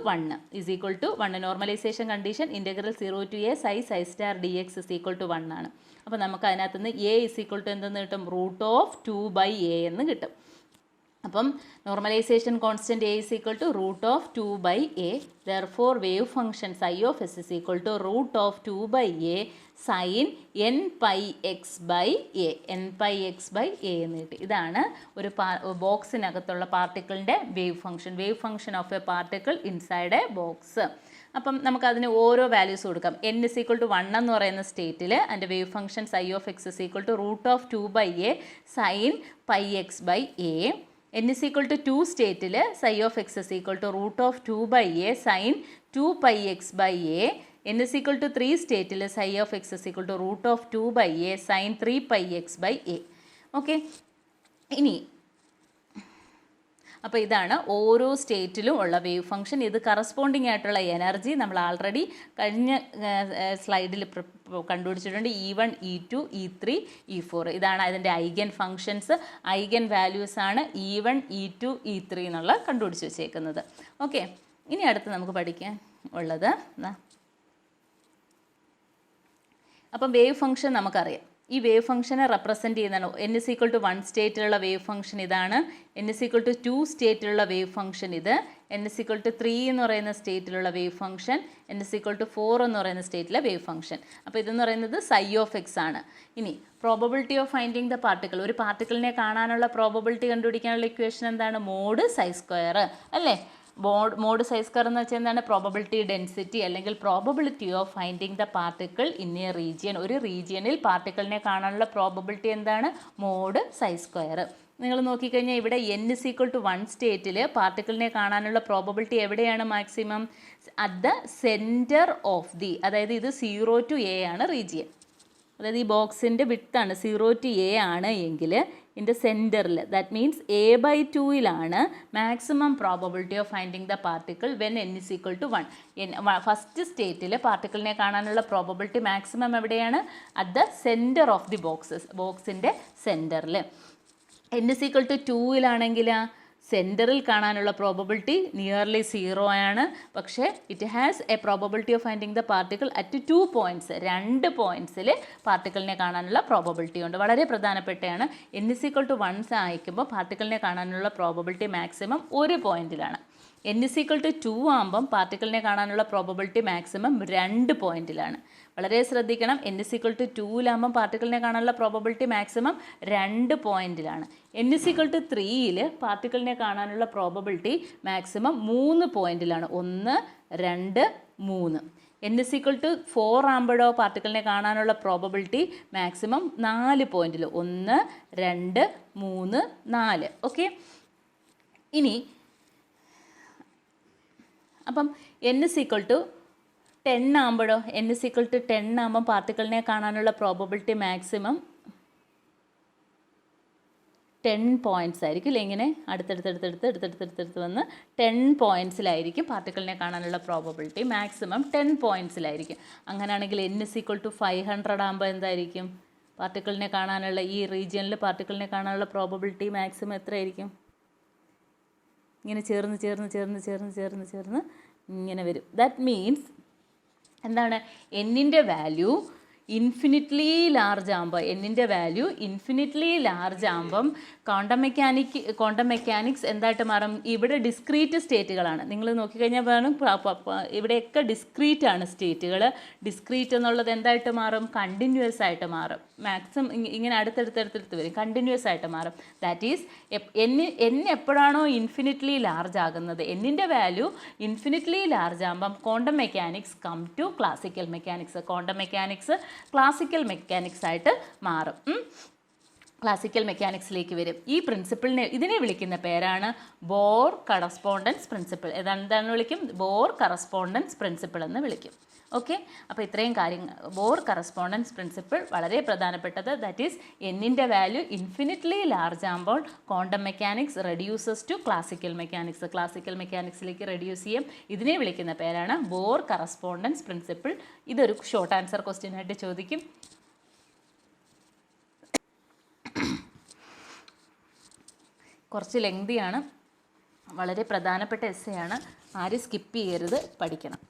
1 normalization condition integral 0 to a psi star d x is equal to 1 ആണ്. അപ്പോൾ നമുക്ക് അതിനകത്തുനിന്ന് എ ഇസ് ഈക്വൽ ടു എന്തെന്ന് കിട്ടും? റൂട്ട് ഓഫ് 2 ബൈ എ എന്ന് കിട്ടും. അപ്പം normalisation constant a is equal to root of 2 by a. Therefore wave function psi of s is equal to root of 2 by a sine n pi x by a എന്ന് കിട്ടി. ഇതാണ് ഒരു ബോക്സിനകത്തുള്ള പാർട്ടിക്കിളിൻ്റെ wave function of a particle inside a box. അപ്പം നമുക്കതിന് ഓരോ values കൊടുക്കാം. n ഇസ് ഈക്വൽ ടു 1 എന്ന് പറയുന്ന സ്റ്റേറ്റിൽ അതിൻ്റെ wave function psi of x is equal to root of 2 by a sine pi x by a. n is equal to 2 സ്റ്റേറ്റിൽ psi of x is equal to root of 2 by a sin 2 pi x by a. n is equal to 3 സ്റ്റേറ്റിൽ psi of x is equal to root of 2 by a sin 3 pi x by a. Okay, ഇനി അപ്പോൾ ഇതാണ് ഓരോ സ്റ്റേറ്റിലും ഉള്ള wave function. ഇത് corresponding ആയിട്ടുള്ള energy നമ്മൾ already കഴിഞ്ഞ സ്ലൈഡിൽ കണ്ടുപിടിച്ചിട്ടുണ്ട്. E1 E2 E3 E4 ഇതാണ് അതിൻ്റെ ഐഗൻ ഫങ്ഷൻസ്. ഐഗൻ വാല്യൂസ് ആണ് E1 E2 E3 എന്നുള്ള കണ്ടുപിടിച്ച് വെച്ചേക്കുന്നത്. ഓക്കെ, ഇനി അടുത്ത് നമുക്ക് പഠിക്കാൻ ഉള്ളത് അപ്പം വേവ് ഫംഗ്ഷൻ നമുക്കറിയാം. ഈ വേവ് ഫംഗ്ഷനെ റെപ്രസെൻറ്റ് ചെയ്യുന്നതാണ്. n is equal to 1 സ്റ്റേറ്റിലുള്ള വേവ് ഫംഗ്ഷൻ ഇതാണ്, n is equal to 2 സ്റ്റേറ്റിലുള്ള വേവ് ഫംഗ്ഷൻ ഇത്, n is equal to 3 എന്ന് പറയുന്ന സ്റ്റേറ്റിലുള്ള wave function, n is equal to 4 എന്ന് പറയുന്ന സ്റ്റേറ്റിലെ വേവ് ഫംഗ്ഷൻ. അപ്പോൾ ഇതെന്ന് പറയുന്നത് psi of x ആണ്. ഇനി probability of finding the particle, ഒരു പാർട്ടിക്കിളിനെ കാണാനുള്ള പ്രോബബിലിറ്റി കണ്ടുപിടിക്കാനുള്ള ഇക്വേഷൻ എന്താണ്? മോഡ് സൈ സ്ക്വയർ അല്ലേ. മോഡ് സൈ സ്ക്വയർ എന്ന് വെച്ചാൽ എന്താണ്? പ്രോബബിലിറ്റി ഡെൻസിറ്റി അല്ലെങ്കിൽ probability of finding the particle in a region. ഒരു റീജിയനിൽ പാർട്ടിക്കിളിനെ കാണാനുള്ള പ്രോബബിലിറ്റി എന്താണ്? Mod psi square. നിങ്ങൾ നോക്കിക്കഴിഞ്ഞാൽ ഇവിടെ n is equal to 1 സ്റ്റേറ്റിൽ പാർട്ടിക്കിളിനെ കാണാനുള്ള പ്രോബബിലിറ്റി എവിടെയാണ് maximum? At the centre of the, അതായത് ഇത് 0 to a ആണ് റീജിയൻ. അതായത് ഈ ബോക്സിൻ്റെ വിഡ്ത്താണ് 0 to a ആണ് എങ്കിൽ ഇതിൻ്റെ സെൻറ്ററിൽ, ദാറ്റ് മീൻസ് a/2യിലാണ് maximum probability of finding the particle when n is equal to 1. First സ്റ്റേറ്റിൽ പാർട്ടിക്കിളിനെ കാണാനുള്ള പ്രോബബിലിറ്റി മാക്സിമം എവിടെയാണ്? At the centre of the ബോക്സിൻ്റെ സെൻറ്ററിൽ. n is equal to 2യിലാണെങ്കിൽ സെൻറ്ററിൽ കാണാനുള്ള പ്രോബബിലിറ്റി നിയർലി 0 ആണ്. പക്ഷേ it has A probability of finding the particle at 2 points, 2 പോയിൻറ്റ്സിൽ പാർട്ടിക്കിളിനെ കാണാനുള്ള പ്രോബബിലിറ്റി ഉണ്ട്. വളരെ പ്രധാനപ്പെട്ടതാണ്. n is equal to 1 അയക്കുമ്പോൾ പാർട്ടിക്കിളിനെ കാണാനുള്ള probability maximum 1 പോയിൻറ്റിലാണ്. n is equal to 2 ആകുമ്പം പാർട്ടിക്കിളിനെ കാണാനുള്ള പ്രോബബിലിറ്റി മാക്സിമം 2 പോയിൻറ്റിലാണ്. വളരെ ശ്രദ്ധിക്കണം. n is equal to 2ലാകുമ്പം പാർട്ടിക്കിളിനെ കാണാനുള്ള probability maximum 2 പോയിൻറ്റിലാണ്. n is equal to 3യിൽ പാർട്ടിക്കിളിനെ കാണാനുള്ള probability maximum 3 പോയിൻറ്റിലാണ്. 1, 2, 3. n is equal to 4 ആകുമ്പോഴോ പാർട്ടിക്കിളിനെ കാണാനുള്ള പ്രോബബിലിറ്റി മാക്സിമം 4 പോയിൻറ്റിൽ. 1, 2, 3, 4. ഓക്കെ. ഇനി അപ്പം n is equal to 10 ആകുമ്പോഴോ, n is equal to 10 ആകുമ്പം പാർട്ടിക്കിളിനെ കാണാനുള്ള പ്രോബബിലിറ്റി മാക്സിമം 10 പോയിൻറ്റ്സ് ആയിരിക്കും അല്ലേ. ഇങ്ങനെ അടുത്തടുത്ത് വന്ന് 10 പോയിൻറ്റ്സിലായിരിക്കും പാർട്ടിക്കിളിനെ കാണാനുള്ള പ്രോബബിലിറ്റി മാക്സിമം 10 പോയിൻറ്റ്സിലായിരിക്കും. അങ്ങനെയാണെങ്കിൽ n is equal to 500 ആകുമ്പോൾ എന്തായിരിക്കും? പാർട്ടിക്കിളിനെ കാണാനുള്ള ഈ റീജിയനിൽ പാർട്ടിക്കിളിനെ കാണാനുള്ള പ്രോബബിലിറ്റി മാക്സിമം എത്രയായിരിക്കും? ഇങ്ങനെ ചേർന്ന് ഇങ്ങനെ വരും. ദാറ്റ് മീൻസ് എന്താണ്? എന്നിൻ്റെ വാല്യൂ ഇൻഫിനിറ്റ്ലി ലാർജ് ആകുമ്പോൾ, എന്നിൻ്റെ വാല്യൂ ഇൻഫിനിറ്റ്ലി ലാർജ് ആകുമ്പം ക്വാണ്ടം മെക്കാനിക്സ് എന്തായിട്ട് മാറും? ഇവിടെ ഡിസ്ക്രീറ്റ് സ്റ്റേറ്റുകളാണ്. നിങ്ങൾ നോക്കിക്കഴിഞ്ഞാൽ വേണം ഇവിടെയൊക്കെ ഡിസ്ക്രീറ്റ് ആണ് സ്റ്റേറ്റുകൾ. ഡിസ്ക്രീറ്റ് എന്നുള്ളത് എന്തായിട്ട് മാറും? കണ്ടിന്യൂസ് ആയിട്ട് മാറും. മാക്സിമം ഇങ്ങനെ അടുത്തടുത്ത് വരും, കണ്ടിന്യൂസ് ആയിട്ട് മാറും. ദാറ്റ് ഈസ് n എപ്പോഴാണോ ഇൻഫിനിറ്റ്ലി ലാർജ് ആകുന്നത്, എന്നിൻ്റെ വാല്യൂ ഇൻഫിനിറ്റ്ലി ലാർജ് ആകുമ്പം quantum mechanics come to classical mechanics. Quantum mechanics classical mechanics ആയിട്ട് മാറും. ക്ലാസിക്കൽ മെക്കാനിക്സിലേക്ക് വരും. ഈ പ്രിൻസിപ്പിളിനെ, ഇതിനെ വിളിക്കുന്ന പേരാണ് ബോർ കറസ്പോണ്ടൻസ് പ്രിൻസിപ്പിൾ. എന്താണെന്ന് വിളിക്കും? ബോർ കറസ്പോണ്ടൻസ് പ്രിൻസിപ്പിൾ എന്ന് വിളിക്കും. ഓക്കെ. അപ്പോൾ ഇത്രയും കാര്യങ്ങൾ. ബോർ കറസ്പോണ്ടൻസ് പ്രിൻസിപ്പിൾ വളരെ പ്രധാനപ്പെട്ടത്. ദാറ്റ് ഈസ് എന്നിൻ്റെ വാല്യൂ ഇൻഫിനിറ്റ്ലി ലാർജ് ആകുമ്പോൾ quantum mechanics reduces to classical mechanics. Classical മെക്കാനിക്സിലേക്ക് റെഡ്യൂസ് ചെയ്യും. ഇതിനെ വിളിക്കുന്ന പേരാണ് ബോർ കറസ്പോണ്ടൻസ് പ്രിൻസിപ്പിൾ. ഇതൊരു ഷോർട്ട് ആൻസർ ക്വസ്റ്റ്യൻ ആയിട്ട് ചോദിക്കും. കുറച്ച് ലെങ്തിയാണ്, വളരെ പ്രധാനപ്പെട്ട എസ്സേ ആണ്. ആരും സ്കിപ്പ് ചെയ്യരുത്, പഠിക്കണം.